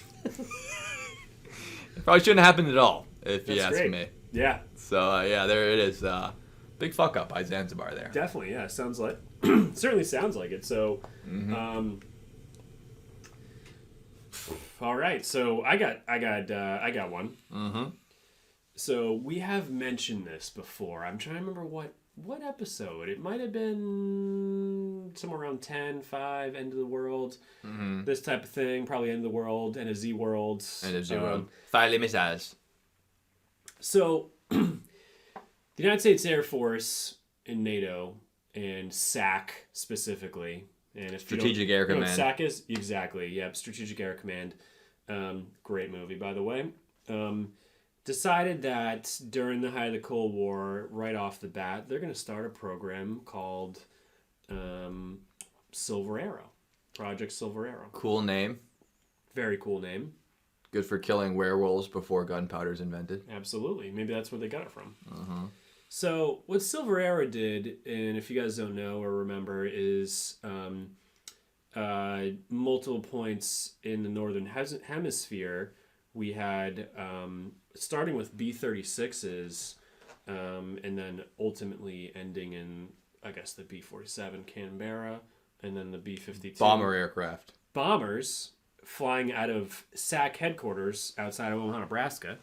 Probably shouldn't have happened at all, if you ask me. Yeah. So, there it is. Big fuck up by Zanzibar there. Definitely, yeah. Sounds like... certainly sounds like it. So, all right. So, I got one. Mm-hmm. So, we have mentioned this before. I'm trying to remember what episode. It might have been somewhere around 10, 5, End of the World. Mm-hmm. This type of thing. Probably End of the World, End of Z World. End of Z World. Fire les messages. So, the United States Air Force in NATO, and SAC specifically, and if Strategic Air Command. SAC is exactly, yep. Strategic Air Command. Great movie, by the way. Decided that during the height of the Cold War, right off the bat, they're going to start a program called Silver Arrow. Project Silver Arrow. Cool name. Very cool name. Good for killing werewolves before gunpowder's invented. Absolutely. Maybe that's where they got it from. Uh-huh. So what Silver Arrow did, and if you guys don't know or remember, is multiple points in the northern hemisphere, we had starting with B-36s, and then ultimately ending in, I guess, the B-47 Canberra, and then the B-52 bomber aircraft. Bombers flying out of SAC headquarters outside of Omaha, Nebraska.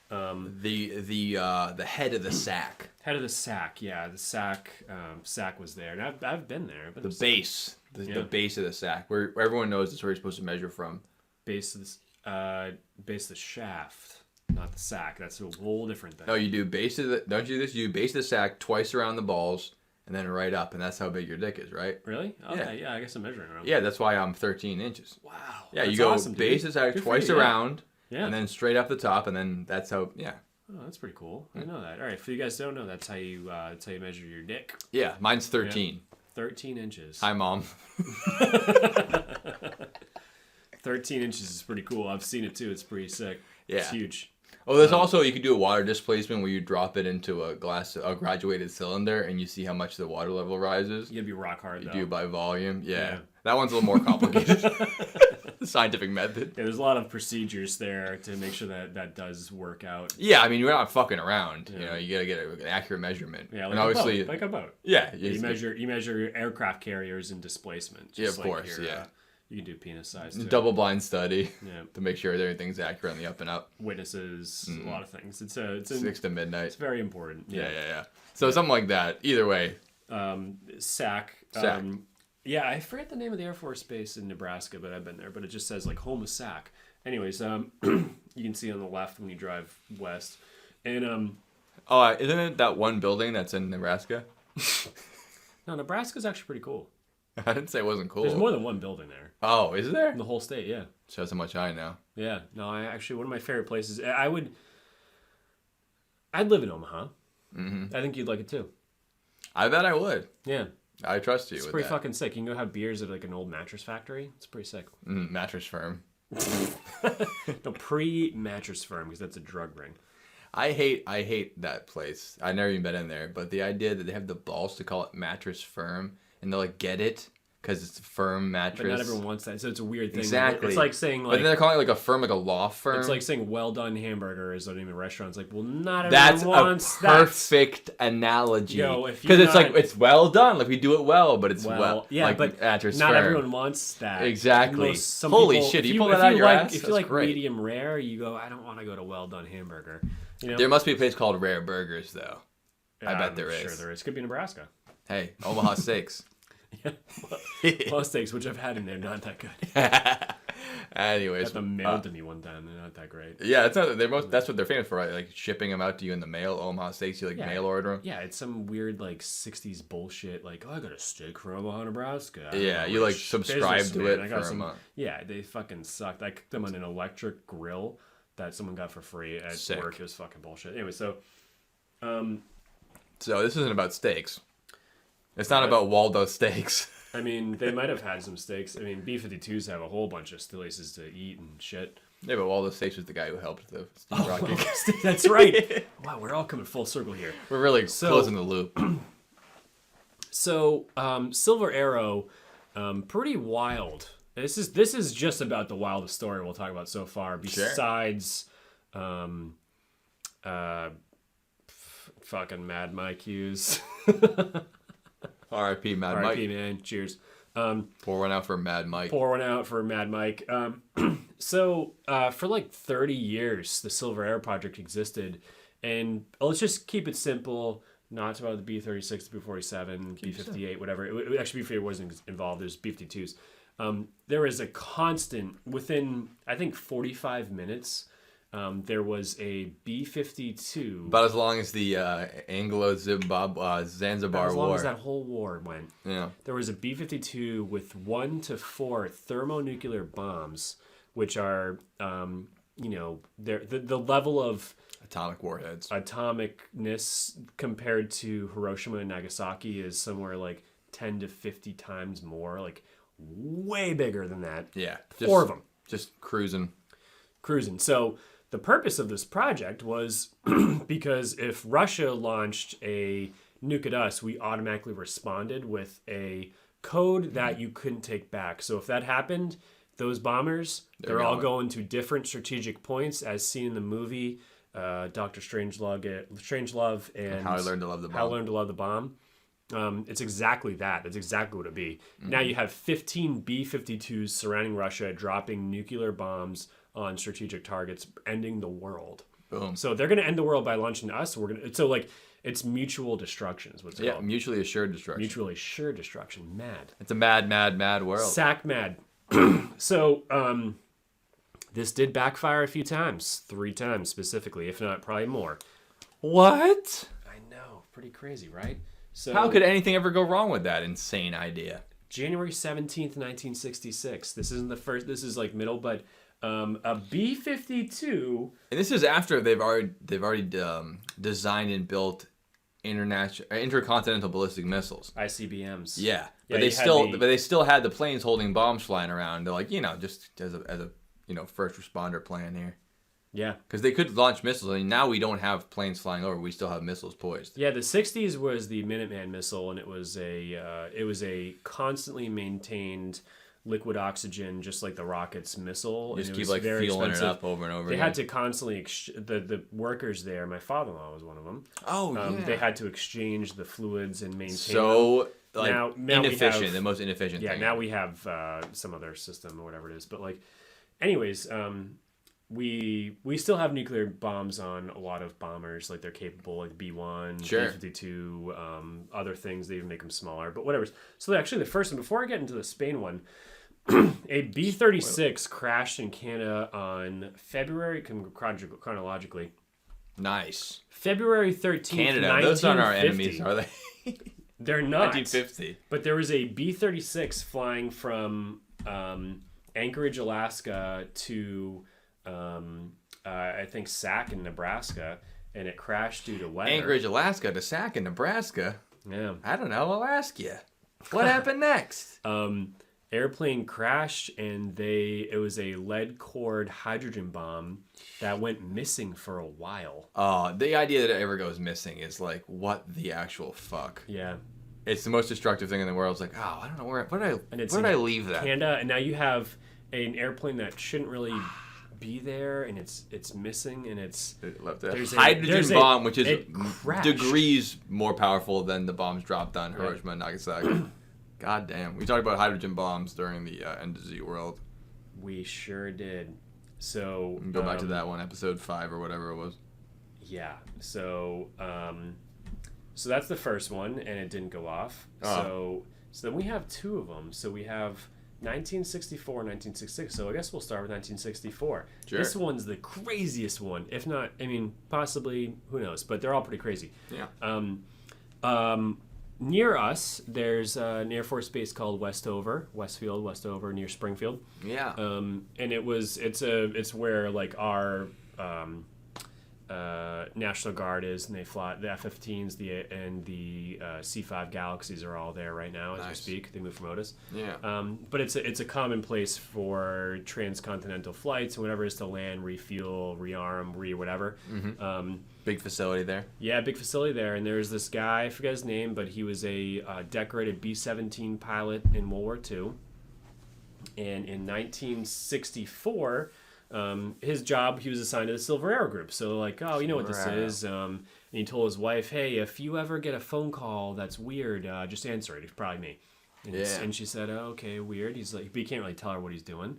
The head of the SAC. Head of the SAC, yeah. The SAC was there. And I've been there. The base. The base of the SAC, where everyone knows it's where you're supposed to measure from. Base of the shaft, not the SAC. That's a whole different thing. No, you do base of the. Don't you do this? You do base of the SAC twice around the balls, and then right up, and that's how big your dick is, right? Really? Okay, yeah. I guess I'm measuring around. Yeah, that's why I'm 13 inches. Wow. Yeah, you go awesome, base of the SAC twice around, and then straight up the top, and then that's how. Yeah. Oh, that's pretty cool. I know that. All right, for you guys who don't know, that's how you measure your dick. Yeah, mine's 13. Yeah. 13 inches. Hi, Mom. 13 inches is pretty cool. I've seen it too. It's pretty sick. Yeah. It's huge. Oh, there's also, you can do a water displacement where you drop it into a graduated cylinder and you see how much the water level rises. You gotta be rock hard, though. You do it by volume. Yeah. That one's a little more complicated. The scientific method. Yeah, there's a lot of procedures there to make sure that does work out. Yeah, I mean, you're not fucking around. Yeah. You know, you gotta get an accurate measurement. Yeah, like and obviously, like a boat. Yeah. You measure aircraft carriers and displacement. Yeah, of course, yeah. You can do penis size too. Double blind study to make sure everything's accurate on the up and up. Witnesses, a lot of things. It's 6 to midnight. It's very important. Yeah. So something like that. Either way. SAC. Yeah, I forget the name of the Air Force Base in Nebraska, but I've been there. But it just says like home of SAC. Anyways, you can see on the left when you drive west, and isn't it that one building that's in Nebraska? No, Nebraska's actually pretty cool. I didn't say it wasn't cool. There's more than one building there. Oh, is there? In the whole state, yeah. Shows how much I know. Yeah. No, one of my favorite places. I'd live in Omaha. Mm-hmm. I think you'd like it too. I bet I would. Yeah. I trust you. It's pretty fucking sick. You can go have beers at like an old mattress factory. It's pretty sick. Mattress Firm. No, pre-Mattress Firm, because that's a drug ring. I hate that place. I've never even been in there, but the idea that they have the balls to call it Mattress Firm and they'll like get it because it's a firm mattress. But not everyone wants that, so it's a weird thing. Exactly. It's like saying like. But then they're calling it like a firm, like a law firm. It's like saying well done hamburger is the name of the restaurant. It's like, well, not everyone wants that. That's a perfect analogy. Because it's like it's well done, like we do it well, but it's well. Yeah, like but Mattress not Firm. Everyone wants that. Exactly. Holy shit! You pull that out of your ass. If you like medium rare, you go. I don't want to go to well done hamburger. You know? There must be a place called Rare Burgers, though. I bet there is. Sure, there is. Could be Nebraska. Hey, Omaha steaks. Well, steaks, which I've had in there, not that good. Anyways, got them mailed to me one time. They're not that great. Yeah, that's what they're famous for, right? Like shipping them out to you in the mail. Omaha steaks, you mail order them. Yeah, it's some weird like '60s bullshit. Like, I got a steak from Omaha, Nebraska. Yeah, you like subscribe to it for a month. Yeah, they fucking sucked. I cooked them on an electric grill that someone got for free at work. It was fucking bullshit. Anyway, so this isn't about steaks. It's not about Waldo steaks. I mean, they might have had some steaks. I mean, B-52s have a whole bunch of places to eat and shit. Yeah, but Waldo Steaks was the guy who helped the Steve Rocket. That's right. Wow, we're all coming full circle here. We're really closing the loop. So, Silver Arrow, pretty wild. This is just about the wildest story we'll talk about so far. Besides, fucking Mad Mike Hughes. R.I.P. Mad Mike. R.I.P. man. Cheers. Pour one out for Mad Mike. So for like 30 years, the Silver Arrow project existed, and let's just keep it simple. Not about the B-36, the B-47, B-58, whatever. It actually, B-58 wasn't involved. There's B-52s. There was a constant within, I think, 45 minutes. There was a B-52. About as long as the Anglo-Zanzibar War. As long as that whole war went. Yeah. There was a B-52 with 1 to 4 thermonuclear bombs, which are, the level of atomic warheads. Atomicness compared to Hiroshima and Nagasaki is somewhere like 10 to 50 times more, like way bigger than that. Yeah. 4 of them. Just cruising. So the purpose of this project was because if Russia launched a nuke at us, we automatically responded with a code that you couldn't take back. So if that happened, those bombers, they're all going to different strategic points, as seen in the movie Dr. Strangelove and How I Learned to Love the Bomb. How I Learned to Love the Bomb. It's exactly that. It's exactly what it'd be. Now you have 15 B-52s surrounding Russia, dropping nuclear bombs on strategic targets, ending the world. Boom. So they're going to end the world by launching us. It's mutual destruction is what's called. Yeah, mutually assured destruction. Mutually assured destruction. Mad. It's a mad, mad, mad world. Sack mad. So this did backfire a few times. 3 times specifically, if not probably more. What? I know. Pretty crazy, right? So how could anything ever go wrong with that insane idea? January 17th, 1966. This isn't the first. This is like middle, but a B-52. And this is after they've already designed and built intercontinental ballistic missiles, ICBMs. Yeah, but they still had the planes holding bombs flying around. They're like, just as a first responder plan here. Yeah, because they could launch missiles. I mean, now we don't have planes flying over; we still have missiles poised. Yeah, the '60s was the Minuteman missile, and it was a constantly maintained liquid oxygen, just like the rocket's missile. You just and keep like fueling expensive. It up over and over. They had to constantly the workers there. My father-in-law was one of them. Oh, yeah. They had to exchange the fluids and maintain. So them. Now inefficient, the most inefficient. Yeah, thing. now we have some other system or whatever it is. But anyways. We still have nuclear bombs on a lot of bombers, like they're capable, like B-1, sure. B-52, other things. They even make them smaller, but whatever. So actually the first one, before I get into the Spain one, a B-36 crashed in Canada on February, chronologically. Nice. February 13th, Canada, those aren't our enemies, are they? They're not. 1950. But there was a B-36 flying from Anchorage, Alaska to... I think Sac in Nebraska, and it crashed due to weather. Anchorage, Alaska to Sac in Nebraska? Yeah. I don't know. I'll ask you. What happened next? Airplane crashed, and it was a lead-cored hydrogen bomb that went missing for a while. The idea that it ever goes missing is like, what the actual fuck? Yeah. It's the most destructive thing in the world. It's like, I don't know where did I leave that? Canada, and now you have an airplane that shouldn't really be there, and it's missing, and it's hydrogen bomb, which is degrees more powerful than the bombs dropped on Hiroshima and Nagasaki. God damn, we talked about hydrogen bombs during the End of Z World. We sure did. So go back to that one, episode 5 or whatever it was. Yeah. So so that's the first one, and it didn't go off. So then we have 2 of them. So we have 1964 and 1966. So I guess we'll start with 1964. Sure. This one's the craziest one. If not, I mean, possibly, who knows? But they're all pretty crazy. Yeah. Near us, there's an Air Force base called Westover near Springfield. Yeah. And it's where like our National Guard is, and they fly the F-15s, and the C-5 Galaxies are all there right now as we speak. They moved from Otis. Yeah. But it's a common place for transcontinental flights and whatever is to land, refuel, rearm, whatever. Mm-hmm. Big facility there. Yeah, big facility there. And there's this guy, I forget his name, but he was a decorated B-17 pilot in World War II. And in 1964, his job, he was assigned to the Silver Arrow Group. So like, you know what this is. And he told his wife, hey, if you ever get a phone call that's weird, just answer it. It's probably me. And she said, okay, weird. He's like, but you can't really tell her what he's doing.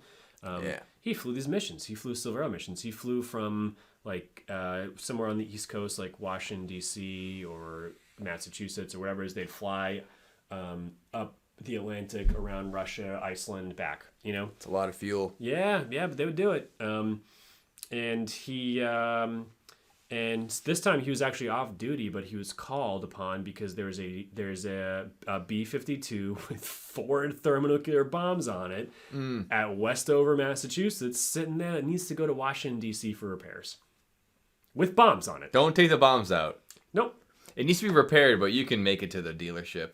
He flew these missions. He flew Silver Arrow missions. He flew from like somewhere on the East Coast, like Washington, D.C. or Massachusetts or wherever it is. They'd fly up the Atlantic, around Russia, Iceland, back. It's a lot of fuel. Yeah, but they would do it. And he and this time he was actually off duty, but he was called upon because there's a B-52 with 4 thermonuclear bombs on it at Westover, Massachusetts, sitting there. It needs to go to Washington, D.C. for repairs with bombs on it. Don't take the bombs out. Nope. It needs to be repaired, but you can make it to the dealership.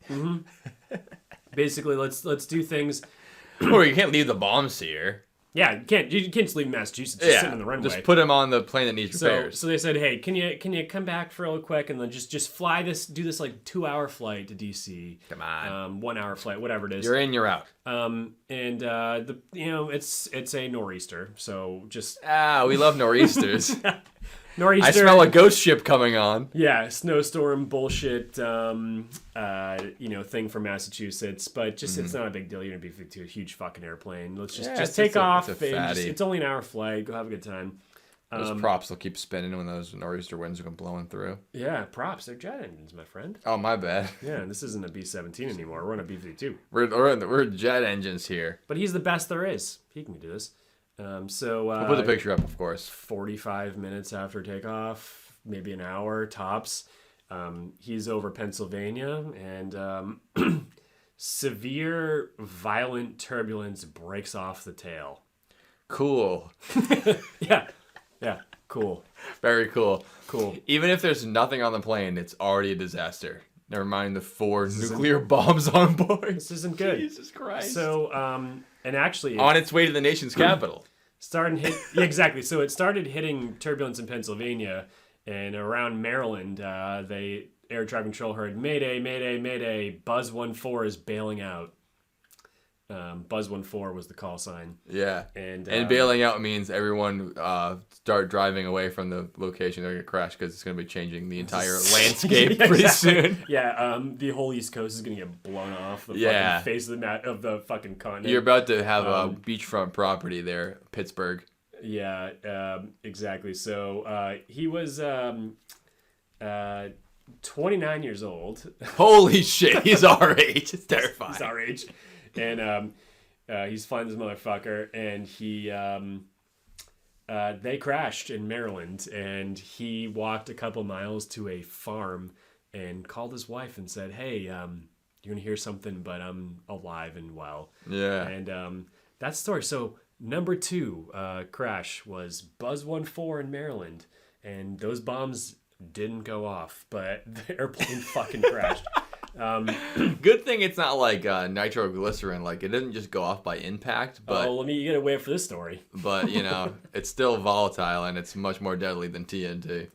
Mm-hmm. Basically, let's do things. Or you can't leave the bombs here. Yeah, you can't just leave Massachusetts just sitting on the runway. Just put him on the plane that needs repairs. So they said, hey, can you come back for real quick and then just fly do this like 2-hour flight to DC. Come on. 1 hour flight, whatever it is. You're in, you're out. It's a nor'easter, so just we love nor'easters. Nor'easter. I smell a ghost ship coming on. Yeah, snowstorm bullshit, thing for Massachusetts, but just it's not a big deal. You're gonna be to a huge fucking airplane. Let's just take off. It's only an hour flight. Go have a good time. Those props will keep spinning when those nor'easter winds are blowing through. Yeah, props. They're jet engines, my friend. Oh, my bad. Yeah, this isn't a B-17 anymore. We're on a B-52. We're jet engines here. But he's the best there is. He can do this. We'll put the picture up, of course. 45 minutes after takeoff, maybe an hour tops. He's over Pennsylvania, and severe, violent turbulence breaks off the tail. Cool. Yeah, cool. Very cool. Cool. Even if there's nothing on the plane, it's already a disaster. Never mind the 4 nuclear bombs on board. This isn't good. Jesus Christ. So, and actually... on its way to the nation's capital. Exactly. So it started hitting turbulence in Pennsylvania, and around Maryland, air traffic control heard, Mayday, Mayday, Mayday, Buzz 14 is bailing out. Buzz 14 was the call sign. Yeah. And bailing out means everyone start driving away from the location they're going to crash because it's going to be changing the entire landscape pretty soon. Yeah, the whole East Coast is going to get blown off the fucking face of the fucking continent. You're about to have a beachfront property there, Pittsburgh. Yeah, exactly. So he was 29 years old. Holy shit, he's our age. It's terrifying. He's our age. And he's flying this motherfucker, and they crashed in Maryland, and he walked a couple miles to a farm and called his wife and said, hey, you're gonna hear something, but I'm alive and well. Yeah. And that's the story. So number 2 crash was Buzz 14 in Maryland, and those bombs didn't go off, but the airplane fucking crashed. Good thing it's not like nitroglycerin. Like, it doesn't just go off by impact. But you gotta wait for this story. But it's still volatile, and it's much more deadly than TNT.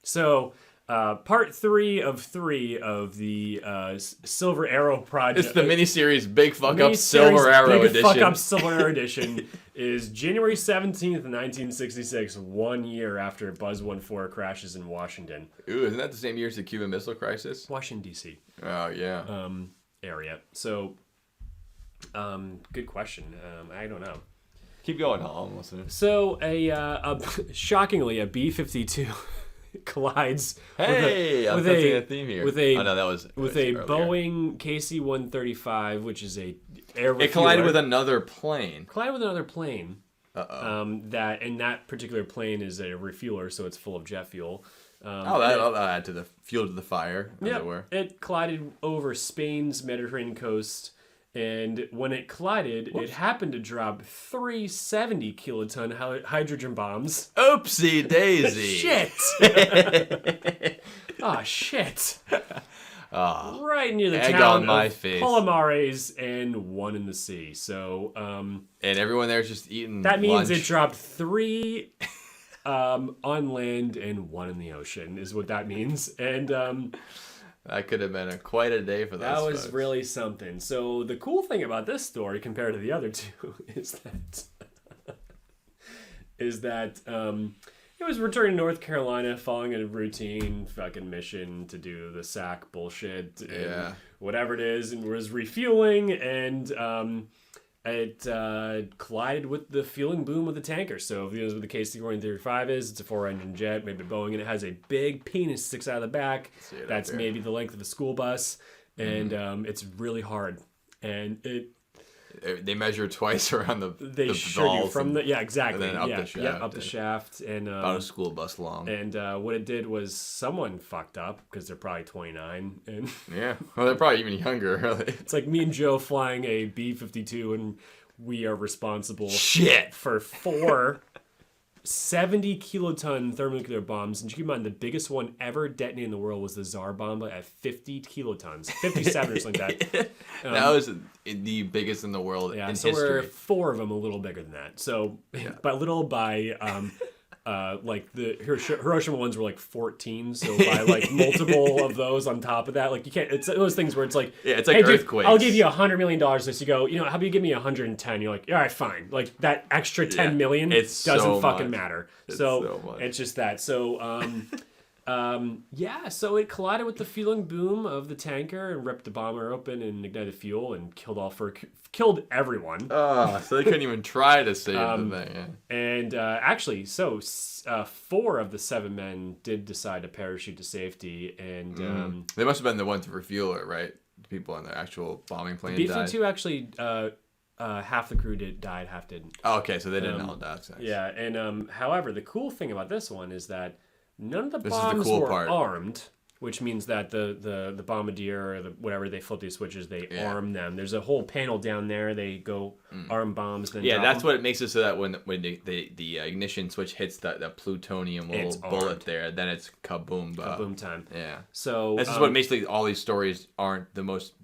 So, part 3 of 3 of the Silver Arrow project. It's the miniseries Big Fuck Up Silver Arrow Edition. Big Fuck Up Silver Arrow Edition is January 17th, 1966, 1 year after Buzz 14 crashes in Washington. Ooh, isn't that the same year as the Cuban Missile Crisis? Washington, D.C. Oh, yeah. Area. So, good question. I don't know. Keep going, Hall. I'm listening. So, shockingly, a B-52 collides with a theme here. With a Boeing KC-135, which is a air refueler. It collided with another plane. That particular plane is a refueler, so it's full of jet fuel. That'll add to the fuel to the fire, as it were. It collided over Spain's Mediterranean coast, and when it collided, it happened to drop 3 70-kiloton hydrogen bombs. Oopsie daisy! Shit! Shit! Right near the town of Palomares, and 1 in the sea. So, and everyone there's just eating. That means lunch. it dropped 3 on land and 1 in the ocean, is what that means. And that could have been quite a day for those That was folks. really something. So the cool thing about this story compared to the other 2 is that it was returning to North Carolina following a routine fucking mission to do the SAC bullshit and whatever it is, and was refueling, and it collided with the fueling boom of the tanker. So if you know what the KC-135 is, it's a 4-engine jet, maybe Boeing, and it has a big penis sticks out of the back. That's maybe the length of a school bus, and it's really hard. And they measure twice around the sure do from exactly, and then up the shaft. Up the shaft, and about a school bus long. And what it did was someone fucked up because they're probably 29, and well, they're probably even younger. Really, it's like me and Joe flying a B-52, and we are responsible for 4 70 kiloton thermonuclear bombs, and keep in mind the biggest one ever detonated in the world was the Tsar bomb at 50 kilotons, 57 or something like that. That was the biggest in the world in history. So there were 4 of them a little bigger than that. So like the Hiroshima ones were like 14, so by like multiple of those on top of that, like you can't. It's those things where it's like, it's like hey, earthquakes. Dude, I'll give you $100 million. This you go, how about you give me 110? You're like, all right, fine. Like that extra 10 million doesn't fucking matter. So it's just that. So so it collided with the fueling boom of the tanker and ripped the bomber open and ignited fuel and killed everyone. Oh, so they couldn't even try to save the thing. Yeah. And actually, 4 of the 7 men did decide to parachute to safety, and they must have been the ones to refuel it, right? The people on the actual bombing plane died. B-52 actually, half the crew died, half didn't. Oh, okay, so they didn't all die. Yeah, and however, the cool thing about this one is that none of the bombs were armed, which means that the bombardier or whatever, they flip these switches, they arm them. There's a whole panel down there. They go arm bombs. Then that's what it makes it so that when the ignition switch hits the plutonium little bullet there, then it's kaboom. Kaboom time. Yeah. So this is what basically all these stories aren't the most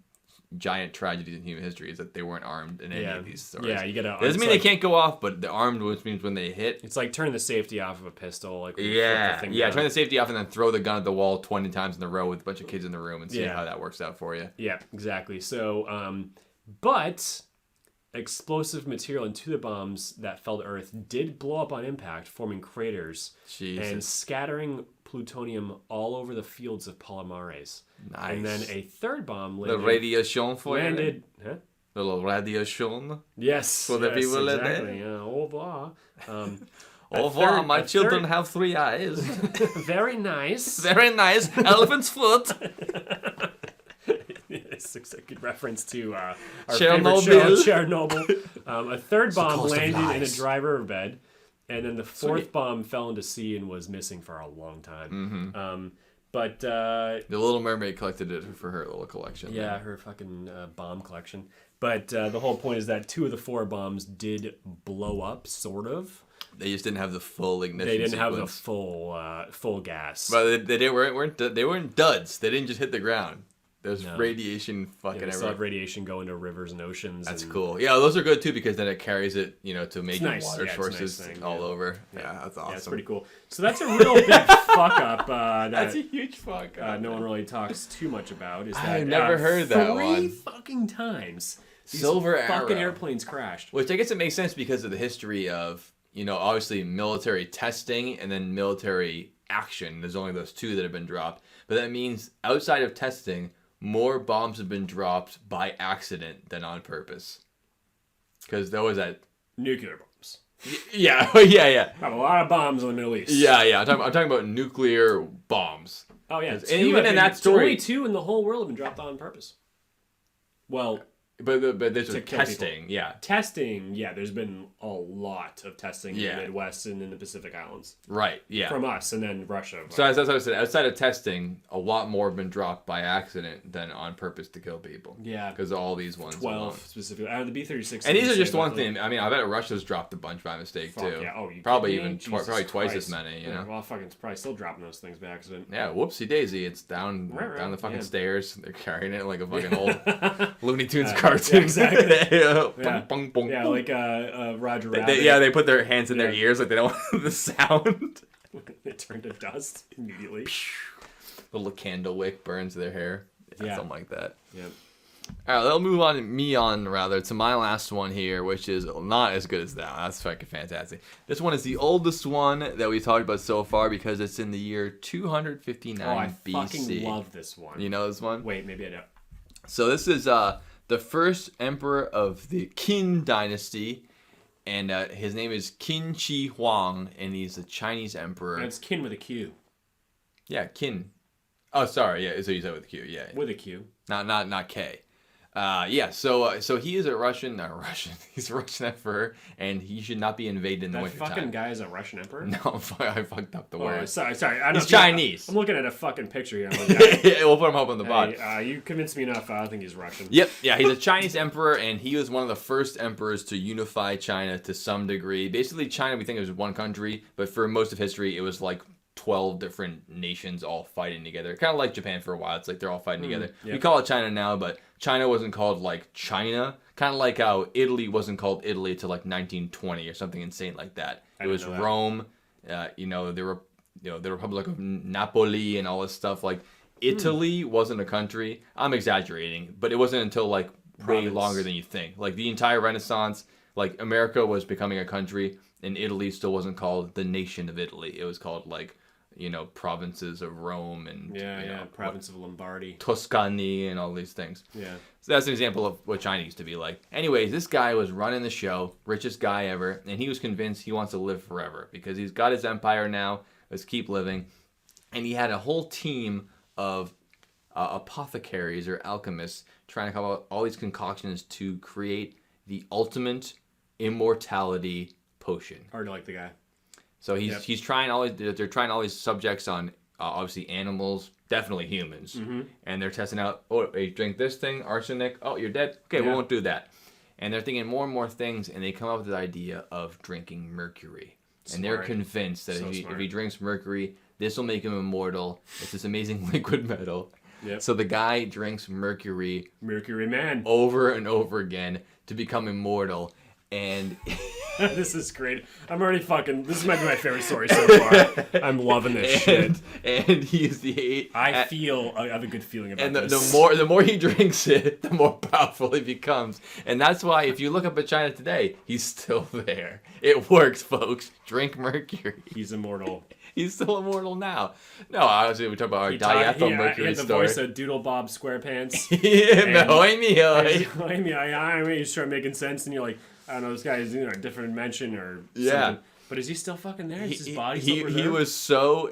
giant tragedies in human history, is that they weren't armed in any of these stories. Yeah, you gotta. It doesn't mean they can't go off, but the armed ones means when they hit. It's like turn the safety off of a pistol. Like turn the safety off and then throw the gun at the wall 20 times in a row with a bunch of kids in the room and see how that works out for you. Yeah, exactly. So, but explosive material into the bombs that fell to Earth did blow up on impact, forming craters and scattering plutonium all over the fields of Palomares. Nice. And then a third bomb landed. The radiation for landed. Huh? The little radiation. Yes. For the people exactly. Au revoir. Au revoir. My children have 3 eyes. Very nice. Very nice. Elephant's foot. It's a good reference to our Chernobyl. favorite show, Chernobyl. A third bomb landed in a dry riverbed, and then the 4th bomb fell into sea and was missing for a long time. But the Little Mermaid collected it for her little collection. Yeah, her fucking bomb collection. But the whole point is that 2 of the 4 bombs did blow up, sort of. They just didn't have the full ignition. They didn't sequence. have the full gas. But they weren't duds. They didn't just hit the ground. There's radiation fucking everywhere. Still have radiation going to rivers and oceans. That's cool. Yeah, those are good too because then it carries it, to make water sources nice all over. Yeah, that's awesome. Yeah, it's pretty cool. So that's a real big fuck up. That's a huge fuck up. No one really talks too much about. Is that I've never heard that 3 fucking times. Silver fucking Arrow. airplanes crashed. Which I guess it makes sense because of the history of, obviously military testing and then military action. There's only those 2 that have been dropped. But that means outside of testing, more bombs have been dropped by accident than on purpose. Because there was that... Nuclear bombs. Yeah. Have a lot of bombs in the Middle East. Yeah. I'm talking about nuclear bombs. Oh, yeah. And even in that story... Only 2 in the whole world have been dropped on purpose. Well... But there's testing, Testing, there's been a lot of testing in the Midwest and in the Pacific Islands. Right, yeah. From us and then Russia. So as I said, outside of testing, a lot more have been dropped by accident than on purpose to kill people. Yeah. Because all these ones. 12 specifically. The B-36. And these are just one thing. I mean, I bet Russia's dropped a bunch by mistake, too. Yeah. Oh, probably even twice as many, Well, fucking probably still dropping those things by accident. Yeah, whoopsie daisy. It's down the fucking stairs. They're carrying it like a fucking old Looney Tunes cartoon. Yeah, exactly. Bung, bung, yeah, like Roger Rabbit. They put their hands in their ears like they don't want the sound. It turned to dust immediately. Little candle wick burns their hair. Yeah, something like that. Yeah. All right, let's move on to my last one here, which is not as good as that. That's fucking fantastic. This one is the oldest one that we've talked about so far because it's in the year 259 BC. I fucking love this one. You know this one? Wait, maybe I don't. So this is the first emperor of the Qin dynasty, and his name is Qin Shi Huang, and he's a Chinese emperor. And it's Qin with a Q. Yeah, Qin. Oh, sorry. Yeah, so you said with a Q. Yeah. With a Q. Not K. So he is a Russian. He's a Russian emperor, and he should not be invaded in the wintertime. That fucking guy is a Russian emperor? No, I fucked up the word. Sorry. He's Chinese. I'm looking at a fucking picture here. We'll put him up on the bot. You convinced me enough. I think he's Russian. Yep. Yeah, he's a Chinese emperor, and he was one of the first emperors to unify China to some degree. Basically, China, we think it was one country, but for most of history, it was like 12 different nations all fighting together. Kind of like Japan for a while. It's like they're all fighting together. Yep. We call it China now, but China wasn't called like China. Kind of like how Italy wasn't called Italy until like 1920 or something insane like that. It was Rome, the Republic of Napoli and all this stuff. Like Italy wasn't a country. I'm exaggerating, but it wasn't until like way longer than you think. Like the entire Renaissance, like America was becoming a country, and Italy still wasn't called the nation of Italy. It was called like, provinces of Rome and province of Lombardy, Tuscany, and all these things. Yeah. So that's an example of what China used to be like. Anyways, this guy was running the show, richest guy ever, and he was convinced he wants to live forever because he's got his empire now. Let's keep living. And he had a whole team of apothecaries or alchemists trying to come up with all these concoctions to create the ultimate immortality potion. Hard to like the guy. So he's trying they're trying all these subjects on obviously animals, definitely humans, and they're testing out. Oh, you drink this thing, arsenic. Oh, you're dead. Okay, we won't do that. And they're thinking more and more things, and they come up with the idea of drinking mercury. Smart. And they're convinced that if he drinks mercury, this will make him immortal. It's this amazing liquid metal. Yep. So the guy drinks mercury. Mercury man. Over and over again to become immortal. And this is great. This might be my favorite story so far. I'm loving this shit. And he's I have a good feeling about this. And the more he drinks it, the more powerful he becomes. And that's why if you look up at China today, he's still there. It works, folks. Drink mercury. He's immortal. He's still immortal now. No, obviously we talk about our diethyl mercury he had the story. voice of Doodle Bob SquarePants. You start making sense, and you're like, I don't know, this guy is in a different dimension or something. But is he still fucking there? Is his body still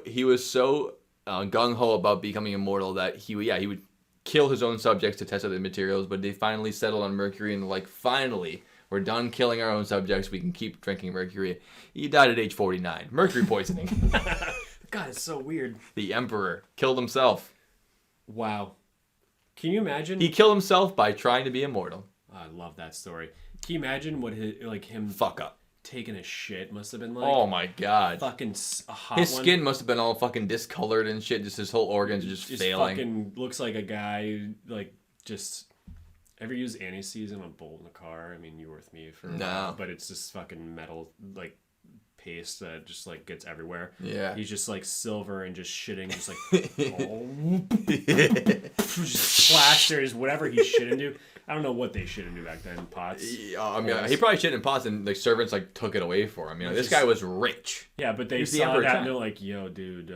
he was so gung ho about becoming immortal that he would kill his own subjects to test out the materials. But they finally settled on mercury, and like, finally, we're done killing our own subjects. We can keep drinking mercury. He died at age 49. Mercury poisoning. God, it's so weird. The emperor killed himself. Wow. Can you imagine? He killed himself by trying to be immortal. I love that story. Can you imagine what him fuck up taking a shit must have been like? Oh my god! Fucking a hot his skin must have been all fucking discolored and shit. Just his whole organs are just failing. Fucking looks like a guy like just. Ever use anti-seize on a bolt in a car? I mean, you were with me for a while, but it's just fucking metal like paste that just like gets everywhere. Yeah, he's just like silver and just shitting, just like just plasters whatever he shit into. I don't know what they shit into back then. Pots. I mean, he probably shit in pots, and the servants like took it away for him. This guy was rich. Yeah, but they saw that and they're like, "Yo, dude."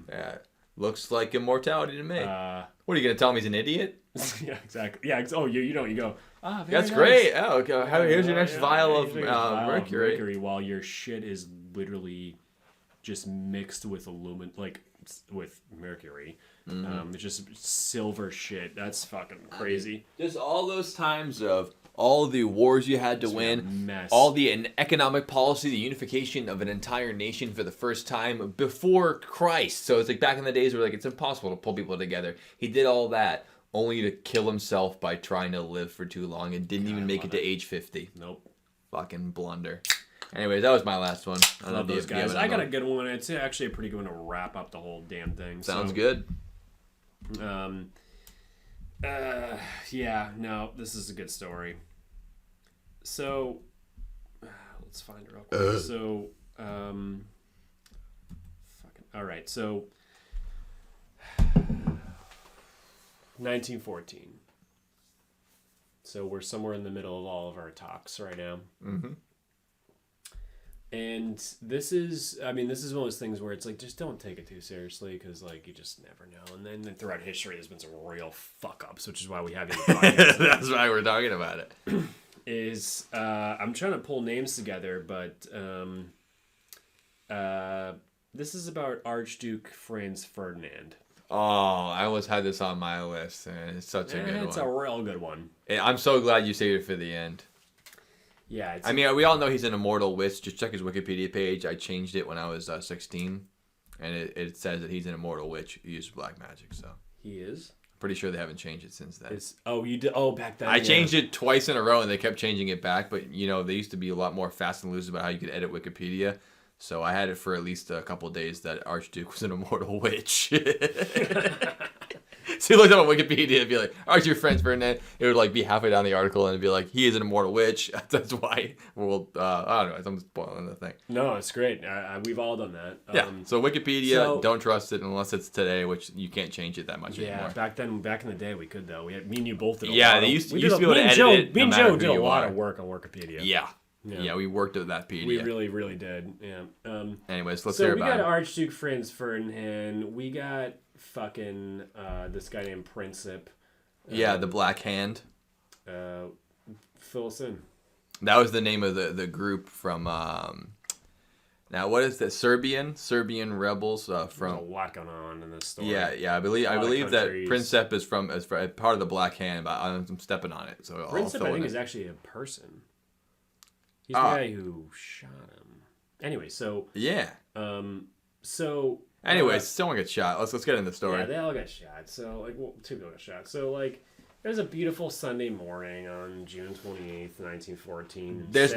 Yeah, looks like immortality to me. What are you gonna tell me? He's an idiot? Yeah, exactly. Yeah. Oh, you go. Ah, that's nice. Great. Oh, okay. Here's your next vial of mercury. While your shit is literally just mixed with with mercury. It's just silver shit. That's fucking crazy. Just all those times of all the wars you had to win, all the economic policy, the unification of an entire nation for the first time before Christ. So it's like back in the days where like it's impossible to pull people together. He did all that only to kill himself by trying to live for too long and didn't even make it to age 50. Nope. Fucking blunder. Anyways, that was my last one. I love those guys. I got a good one. It's actually a pretty good one to wrap up the whole damn thing. Sounds good. Yeah, no, this is a good story. So, let's find it real quick. So, all right. So, 1914. So we're somewhere in the middle of all of our talks right now. Mm-hmm. And this is one of those things where it's like, just don't take it too seriously because, like, you just never know. And then throughout history, there's been some real fuck-ups, which is why we have these podcasts. That's why we're talking about it. I'm trying to pull names together, but this is about Archduke Franz Ferdinand. Oh, I almost had this on my list, and it's such a good one. It's a real good one. I'm so glad you saved it for the end. Yeah. I mean, we all know he's an immortal witch. Just check his Wikipedia page. I changed it when I was 16, and it says that he's an immortal witch who uses black magic. So he is. Pretty sure they haven't changed it since then. You did? Oh, back then. I changed it twice in a row, and they kept changing it back. But they used to be a lot more fast and loose about how you could edit Wikipedia. So I had it for at least a couple of days that Archduke was an immortal witch. So you looked up on Wikipedia, it'd be like, "Aren't your friends Ferdinand?" It would like be halfway down the article, and it'd be like, "He is an immortal witch." That's why. Well, I don't know. I'm spoiling the thing. No, it's great. We've all done that. Yeah. So Wikipedia, don't trust it unless it's today, which you can't change it that much anymore. Yeah, back in the day, we could though. Me and you both did. They used to be able to edit it. Me and Joe did a lot of work on Wikipedia. Yeah, we worked at that PDF. We really, really did. Yeah. Anyways, let's hear about it. So we got Archduke Franz Ferdinand. We got fucking this guy named Princip. The Black Hand. Fill us in. That was the name of the group from. Now what is that? Serbian rebels from. There's a lot going on in this story. Yeah. I believe that Princip is from as part of the Black Hand, but I'm stepping on it. So Princip, I think, is actually a person. He's the guy who shot him. Anyway, so yeah. Anyways, someone gets shot. Let's get into the story. Yeah, they all got shot. So two people got shot. So it was a beautiful Sunday morning on June 28th, 1914. Let's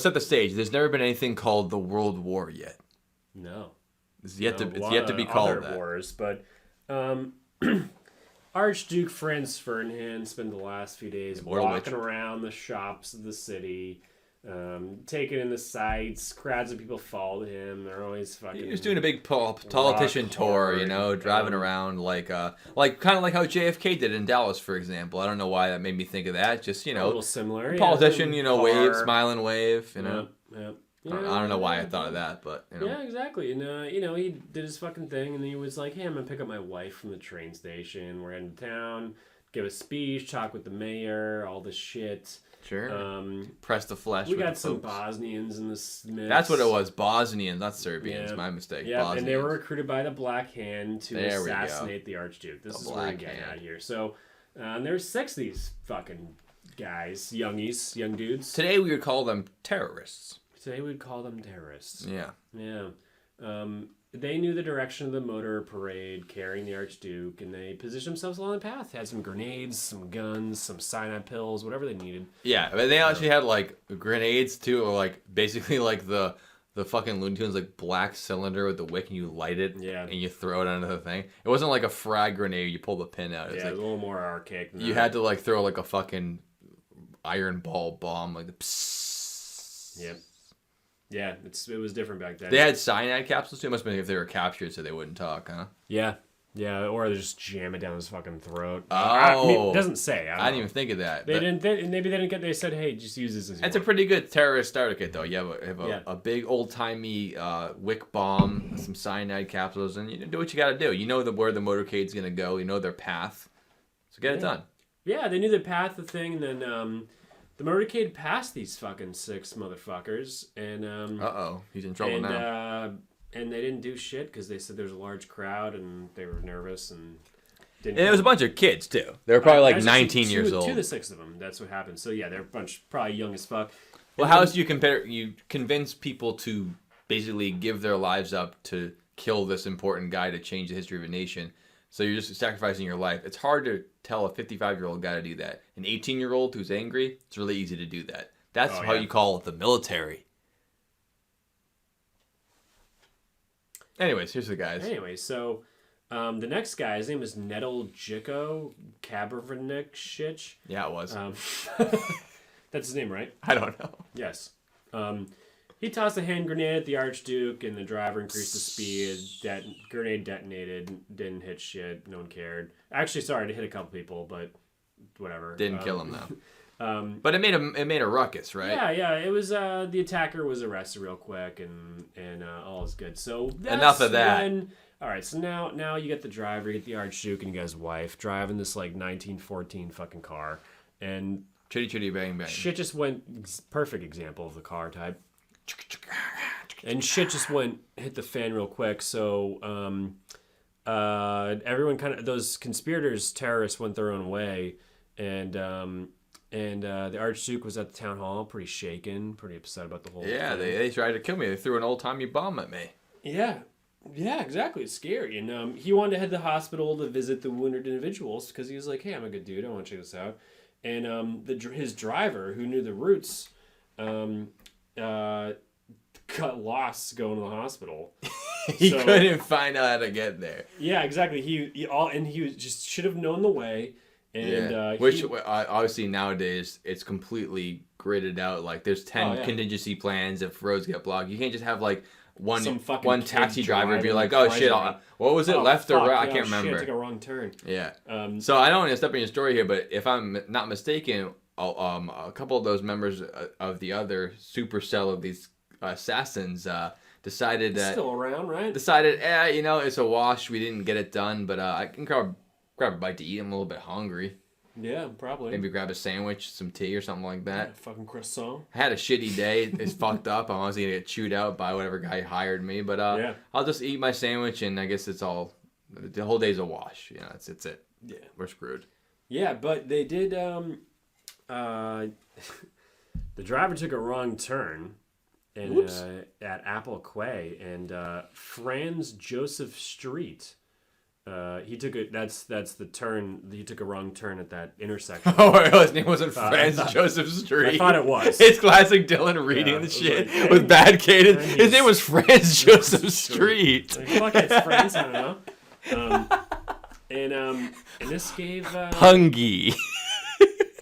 set the stage. There's never been anything called the World War yet. No. It's yet to be called that. Wars, but Archduke Franz Ferdinand spent the last few days walking around the shops of the city, taking in the sights. Crowds of people followed him. They're always fucking. He was doing a big politician tour, driving around like kind of like how JFK did in Dallas, for example. I don't know why that made me think of that. Just a little similar. Politician, wave, smiling wave. Yeah. I don't know why I thought of that, but Yeah, exactly. And he did his fucking thing, and he was like, "Hey, I'm gonna pick up my wife from the train station. We're heading to town, give a speech, talk with the mayor, all this shit." Sure. Press the flesh. We got some Bosnians in the mix. That's what it was. Bosnians, not Serbians. My mistake. Yeah, Bosnians. And they were recruited by the Black Hand to assassinate the Archduke. This is where we get out here. So there's 6 of these fucking guys, young dudes. Today we would call them terrorists. Today we'd call them terrorists. Yeah. Yeah. They knew the direction of the motor parade carrying the Archduke, and they positioned themselves along the path. Had some grenades, some guns, some cyanide pills, whatever they needed. Yeah, but they actually had like grenades too, or like basically like the fucking Looney Tunes like black cylinder with the wick, and you light it, and you throw it onto the thing. It wasn't like a frag grenade. You pull the pin out. It was a little more archaic than you had to like throw like a fucking iron ball bomb, like the psss. Yep. Yeah, it was different back then. They had cyanide capsules too. It must have been if they were captured so they wouldn't talk, huh? Yeah, or they just jam it down his fucking throat. Oh, it doesn't say. I didn't even think of that. Maybe they didn't get. They said, "Hey, just use this as." That's a pretty good terrorist starter kit, though. You have a big old timey wick bomb, some cyanide capsules, and you do what you got to do. You know where the motorcade's gonna go. You know their path, so get it done. Yeah, they knew the path, the thing, and then. The motorcade passed these fucking 6 motherfuckers, and he's in trouble now. And they didn't do shit because they said there was a large crowd and they were nervous and didn't. And it was a bunch of kids too. They were probably like 19 years old. 2 of the 6 of them. That's what happened. So yeah, they're a bunch probably young as fuck. Well, how else do you compare? You convince people to basically give their lives up to kill this important guy to change the history of a nation. So you're just sacrificing your life. It's hard to tell a 55-year-old guy to do that. An 18-year-old who's angry, it's really easy to do that. That's how you call it the military. Anyways, here's the guys. Anyway, so the next guy, his name is Nedeljko Kabrvnik. Yeah, it was. That's his name, right? I don't know. Yes. He tossed a hand grenade at the Archduke, and the driver increased the speed. Grenade detonated, didn't hit shit. No one cared. Actually, sorry, it hit a couple people, but whatever. Didn't kill him though. But it made a ruckus, right? Yeah. It was the attacker was arrested real quick, and all is good. So enough of that. All right, so now you get the driver, you get the Archduke, and you got his wife driving this like 1914 fucking car, and chitty chitty bang bang. Shit just went. Perfect example of the car type. And shit just hit the fan real quick. So everyone kind of, those conspirators, terrorists went their own way, and the Archduke was at the town hall, pretty shaken, pretty upset about the whole thing. They tried to kill me. They threw an old-timey bomb at me. Yeah, exactly. It's scary. And he wanted to head to the hospital to visit the wounded individuals because he was like, hey, I'm a good dude. I want to check this out. And his driver, who knew the routes, got lost going to the hospital. He couldn't find out how to get there. Yeah, exactly. He was just should have known the way. And which obviously nowadays it's completely gridded out. Like there's 10 contingency plans if roads get blocked. You can't just have like one taxi driver be like, oh shit, what was it, left or right? I can't remember. Shit, I took a wrong turn. Yeah. So I don't want to step in your story here, but if I'm not mistaken, a couple of those members of the other supercell of these assassins decided that still around, right? Decided, it's a wash. We didn't get it done, but I can grab a bite to eat. I'm a little bit hungry. Yeah, probably. Maybe grab a sandwich, some tea, or something like that. Yeah, fucking croissant. I had a shitty day. It's fucked up. I'm honestly gonna get chewed out by whatever guy hired me. But I'll just eat my sandwich, and I guess it's all. The whole day's a wash. That's it. Yeah, we're screwed. Yeah, but they did. The driver took a wrong turn, and at Apple Quay and Franz Joseph Street. He took that's the turn. He took a wrong turn at that intersection. His name wasn't Franz Joseph Street. I thought it was. It's classic Dylan reading the shit with bad cadence. His name was Franz Joseph Street. Like, fuck it, it's Franz. I don't know. And this gave Pungy.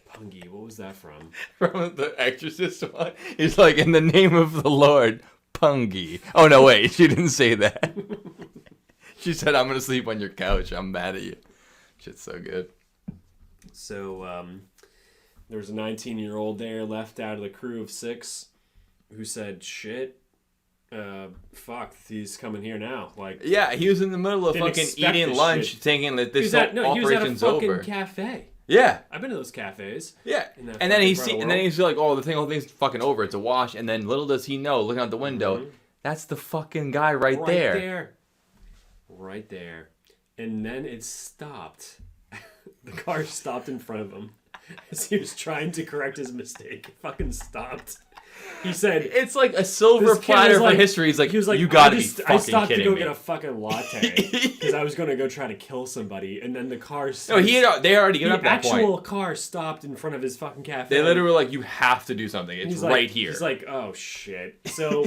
Pungy. What was that from? From the Exorcist one. He's like, in the name of the Lord, Pungy. Oh no, wait, she didn't say that. She said, I'm going to sleep on your couch. I'm mad at you. Shit's so good. So, there was a 19-year-old there left out of the crew of 6 who said, shit, fuck, he's coming here now. Like, yeah, he was in the middle of fucking eating lunch thinking that this operation's over. He was at a fucking cafe. Yeah. I've been to those cafes. Yeah. And then he's like, oh, the whole thing's fucking over. It's a wash. And then little does he know, looking out the window, that's the fucking guy right there. Right there. And then it stopped. The car stopped in front of him as he was trying to correct his mistake. It fucking stopped. He said, it's like a silver platter for history. He was like, you gotta be fucking kidding me. I stopped to go get a fucking latte because I was going to go try to kill somebody. And then the car stopped. No, they already given up that point. The actual car stopped in front of his fucking cafe. They literally were like, you have to do something. It's right here. He's like, oh shit. So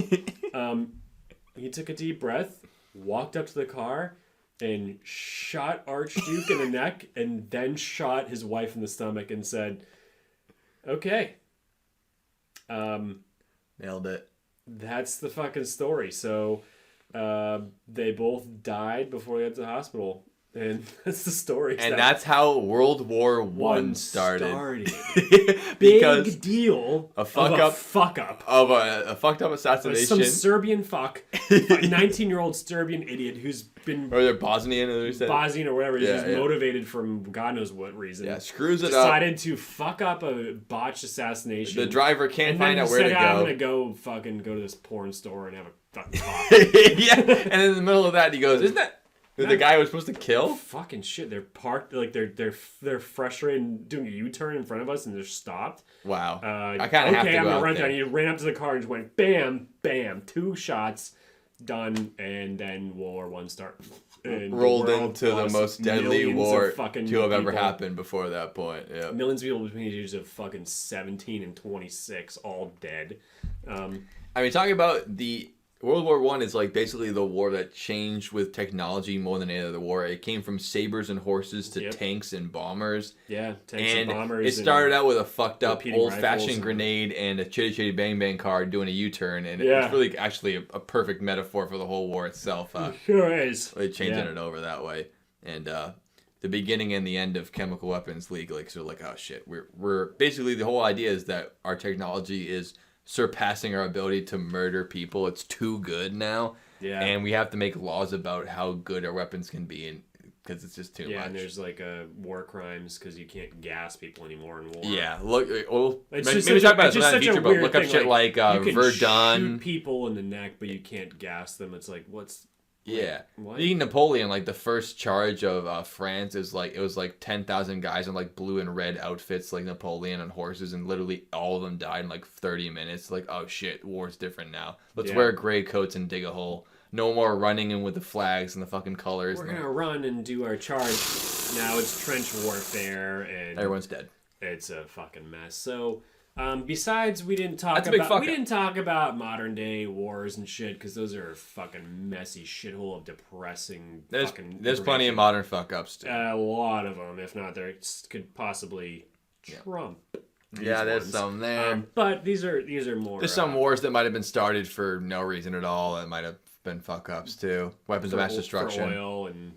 he took a deep breath, walked up to the car, and shot Archduke in the neck, and then shot his wife in the stomach and said, okay. Nailed it. That's the fucking story. So they both died before they got to the hospital. And that's the story. And that's how World War I started. Big deal. A fuck up of a fucked up assassination. Some Serbian fuck, a 19-year-old Serbian idiot who's been or they're Bosnian or whatever. He's just motivated from God knows what reason. Yeah, screws it decided to fuck up a botched assassination. The driver can't find out where to go. I'm gonna go to this porn store and have a fucking talk. Yeah, and in the middle of that he goes, "Isn't that?" The guy was supposed to kill? Fucking shit! They're parked like they're frustrated and doing a U-turn in front of us and they're stopped. Wow! I kind of have to go. I'm gonna run there. down. He ran up to the car and just went bam, bam, 2 shots, done, and then World War I started. Rolled into the most deadly war to have ever happened before that point. Yeah, millions of people between the ages of fucking 17 and 26, all dead. I mean, talking about the World War I is like basically the war that changed with technology more than any other war. It came from sabers and horses to tanks and bombers. Yeah, tanks and bombers. It started out with a fucked up old-fashioned granade and a chitty chitty bang bang car doing a U-turn, and it's really actually a perfect metaphor for the whole war itself. It sure is. Really changing it over that way, and the beginning and the end of chemical weapons league, like so, like oh shit, we're basically the whole idea is that our technology is surpassing our ability to murder people. It's too good now. Yeah. And we have to make laws about how good our weapons can be, and because it's just too much. Yeah, and there's like war crimes because you can't gas people anymore in war. Yeah, look, maybe talk about it in the future, but look up shit like Verdun. You can shoot people in the neck, but you can't gas them. It's like, what's Yeah. What? Being Napoleon, like the first charge of France is like, it was like 10,000 guys in like blue and red outfits like Napoleon on horses, and literally all of them died in like 30 minutes. Like, oh shit, war's different now. Let's wear gray coats and dig a hole. No more running in with the flags and the fucking colors. We're gonna run and do our charge. Now it's trench warfare and everyone's dead. It's a fucking mess. So, besides, we didn't talk about modern day wars and shit, because those are a fucking messy shithole of depressing. There's plenty of modern fuck ups too. A lot of them, if not, there could possibly trump. There's some there. But these are more. There's some wars that might have been started for no reason at all. That might have been fuck ups too. Weapons of mass destruction. For oil and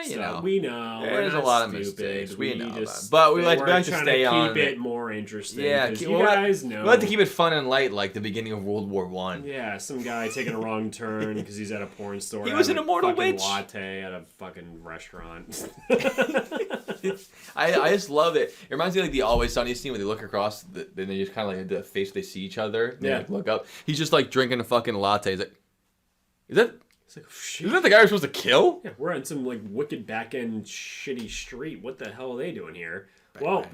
you know, we know. There's a lot of mistakes. We know that. But we like to stay on. Keep it more interesting. Yeah, you guys know. We like to keep it fun and light, like the beginning of World War I. Yeah, some guy taking a wrong turn because he's at a porn store. He was an immortal witch. Latte at a fucking restaurant. I just love it. It reminds me of like the Always Sunny scene where they look across, then they just kind of like the face they see each other. And they like look up. He's just like drinking a fucking latte. He's like, is that? It's like, shit. Isn't that the guy we're supposed to kill? Yeah, we're on some like wicked back end shitty street. What the hell are they doing here?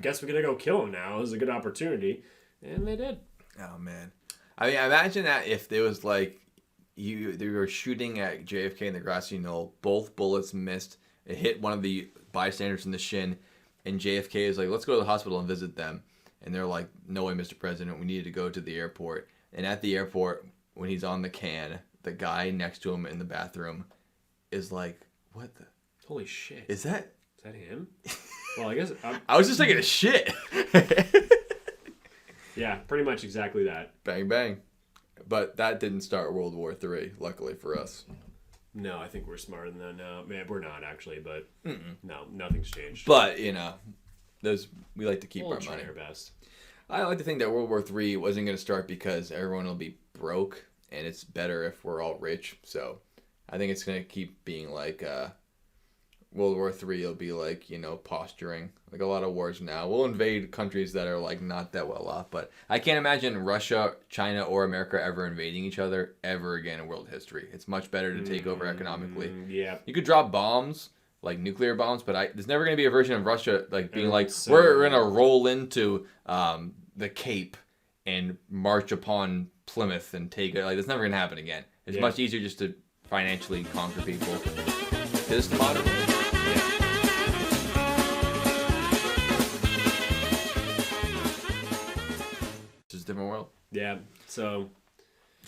Guess we're gonna go kill him now. It was a good opportunity, and they did. Oh man, I mean, imagine that if there was like they were shooting at JFK in the grassy knoll, both bullets missed. It hit one of the bystanders in the shin, and JFK is like, "Let's go to the hospital and visit them." And they're like, "No way, Mr. President. We needed to go to the airport." And at the airport, when he's on the can, the guy next to him in the bathroom is like, "What the? Holy shit! Is that him?" Well, I guess I was just taking a shit. Yeah, pretty much exactly that. Bang bang. But that didn't start World War III, luckily for us. No, I think we're smarter than that now. Man, we're not actually, but no, nothing's changed. But you know, we like to keep our money. Our best. I like to think that World War III wasn't going to start because everyone will be broke, and it's better if we're all rich. So I think it's going to keep being like World War III will be like, you know, posturing. Like a lot of wars now. We'll invade countries that are like not that well off. But I can't imagine Russia, China, or America ever invading each other ever again in world history. It's much better to take over economically. Yeah. You could drop bombs, like nuclear bombs, but there's never going to be a version of Russia like being like, we're going to roll into the Cape and march upon Plymouth and take it. Like, that's never going to happen again. It's much easier just to financially conquer people. Because it's the modern world. It's just a different world. Yeah. So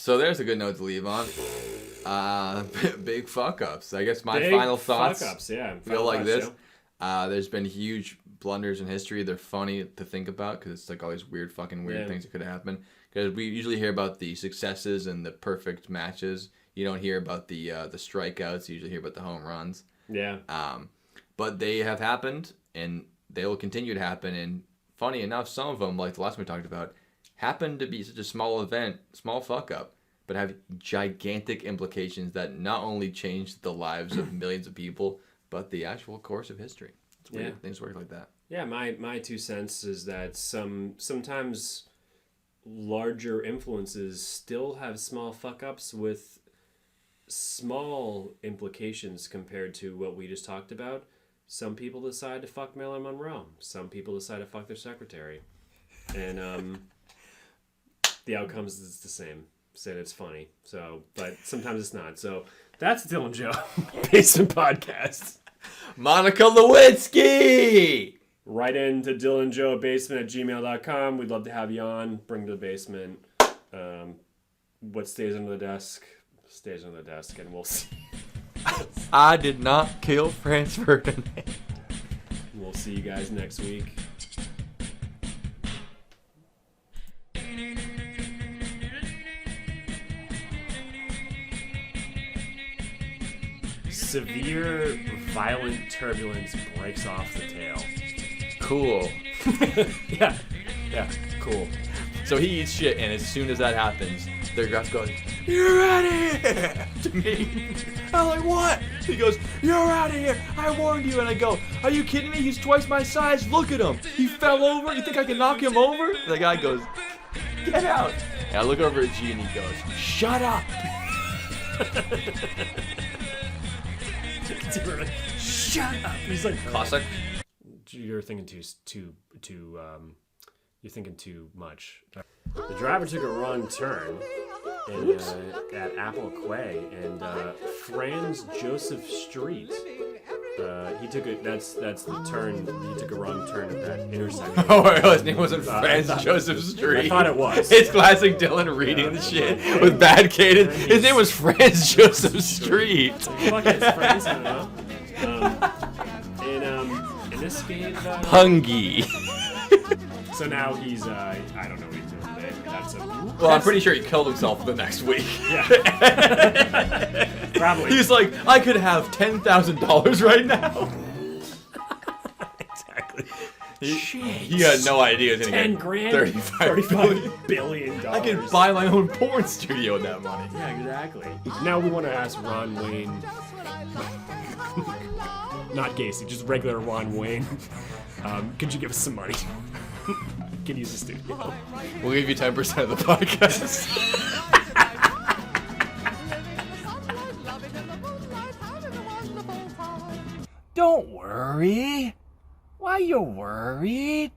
there's a good note to leave on. Big fuck ups. I guess my final thoughts. Fuck ups, yeah. Feel like this. There's been huge blunders in history. They're funny to think about because it's like all these weird things that could happen. Because we usually hear about the successes and the perfect matches. You don't hear about the strikeouts. You usually hear about the home runs. Yeah. But they have happened, and they will continue to happen. And funny enough, some of them, like the last one we talked about, happen to be such a small event, small fuck up, but have gigantic implications that not only change the lives of millions of people, but the actual course of history. It's weird. Things work like that. Yeah, my 2 cents is that sometimes larger influences still have small fuck ups with small implications compared to what we just talked about. Some people decide to fuck Marilyn Monroe. Some people decide to fuck their secretary. And the outcomes is the same. Said it's funny. So, but sometimes it's not. So that's Dylan Joe Basement Podcast. Monica Lewinsky! Write into dylanjoebasement@gmail.com. We'd love to have you on. Bring to the basement. What stays under the desk stays under the desk, and we'll see. I did not kill Franz Ferdinand. We'll see you guys next week. Severe, violent turbulence breaks off the tail. Cool. Yeah, cool. So he eats shit, and as soon as that happens, their guts goes, "You're out of here!" to me. I'm like, "What?" He goes, "You're out of here! I warned you!" And I go, "Are you kidding me? He's twice my size. Look at him. He fell over. You think I can knock him over?" And the guy goes, "Get out!" And I look over at G, and he goes, "Shut up!" Shut up. He's like classic. You're thinking you're thinking too much. The driver took a wrong turn at Apple Quay and Franz Joseph Street. That's the turn. He took a wrong turn at that intersection. Oh, his name wasn't Franz Joseph Street. I thought it was. It's classic Dylan reading the shit with bad cadence. His name was Franz Joseph Street. Fuck it, it's Franz, I don't know. In this game, Pungy. So now he's I don't know what he's doing today. Well, I'm pretty sure he killed himself the next week. Yeah. Probably. He's like, I could have $10,000 right now. Exactly. He had no idea. 10 grand? $35 billion. I could buy my own porn studio with that money. Yeah, exactly. Now we want to ask Ron Wayne. Not Gacy, just regular Ron Wayne. Could you give us some money? Can use the studio. We'll give you 10% of the podcast. Don't worry. Why you worried?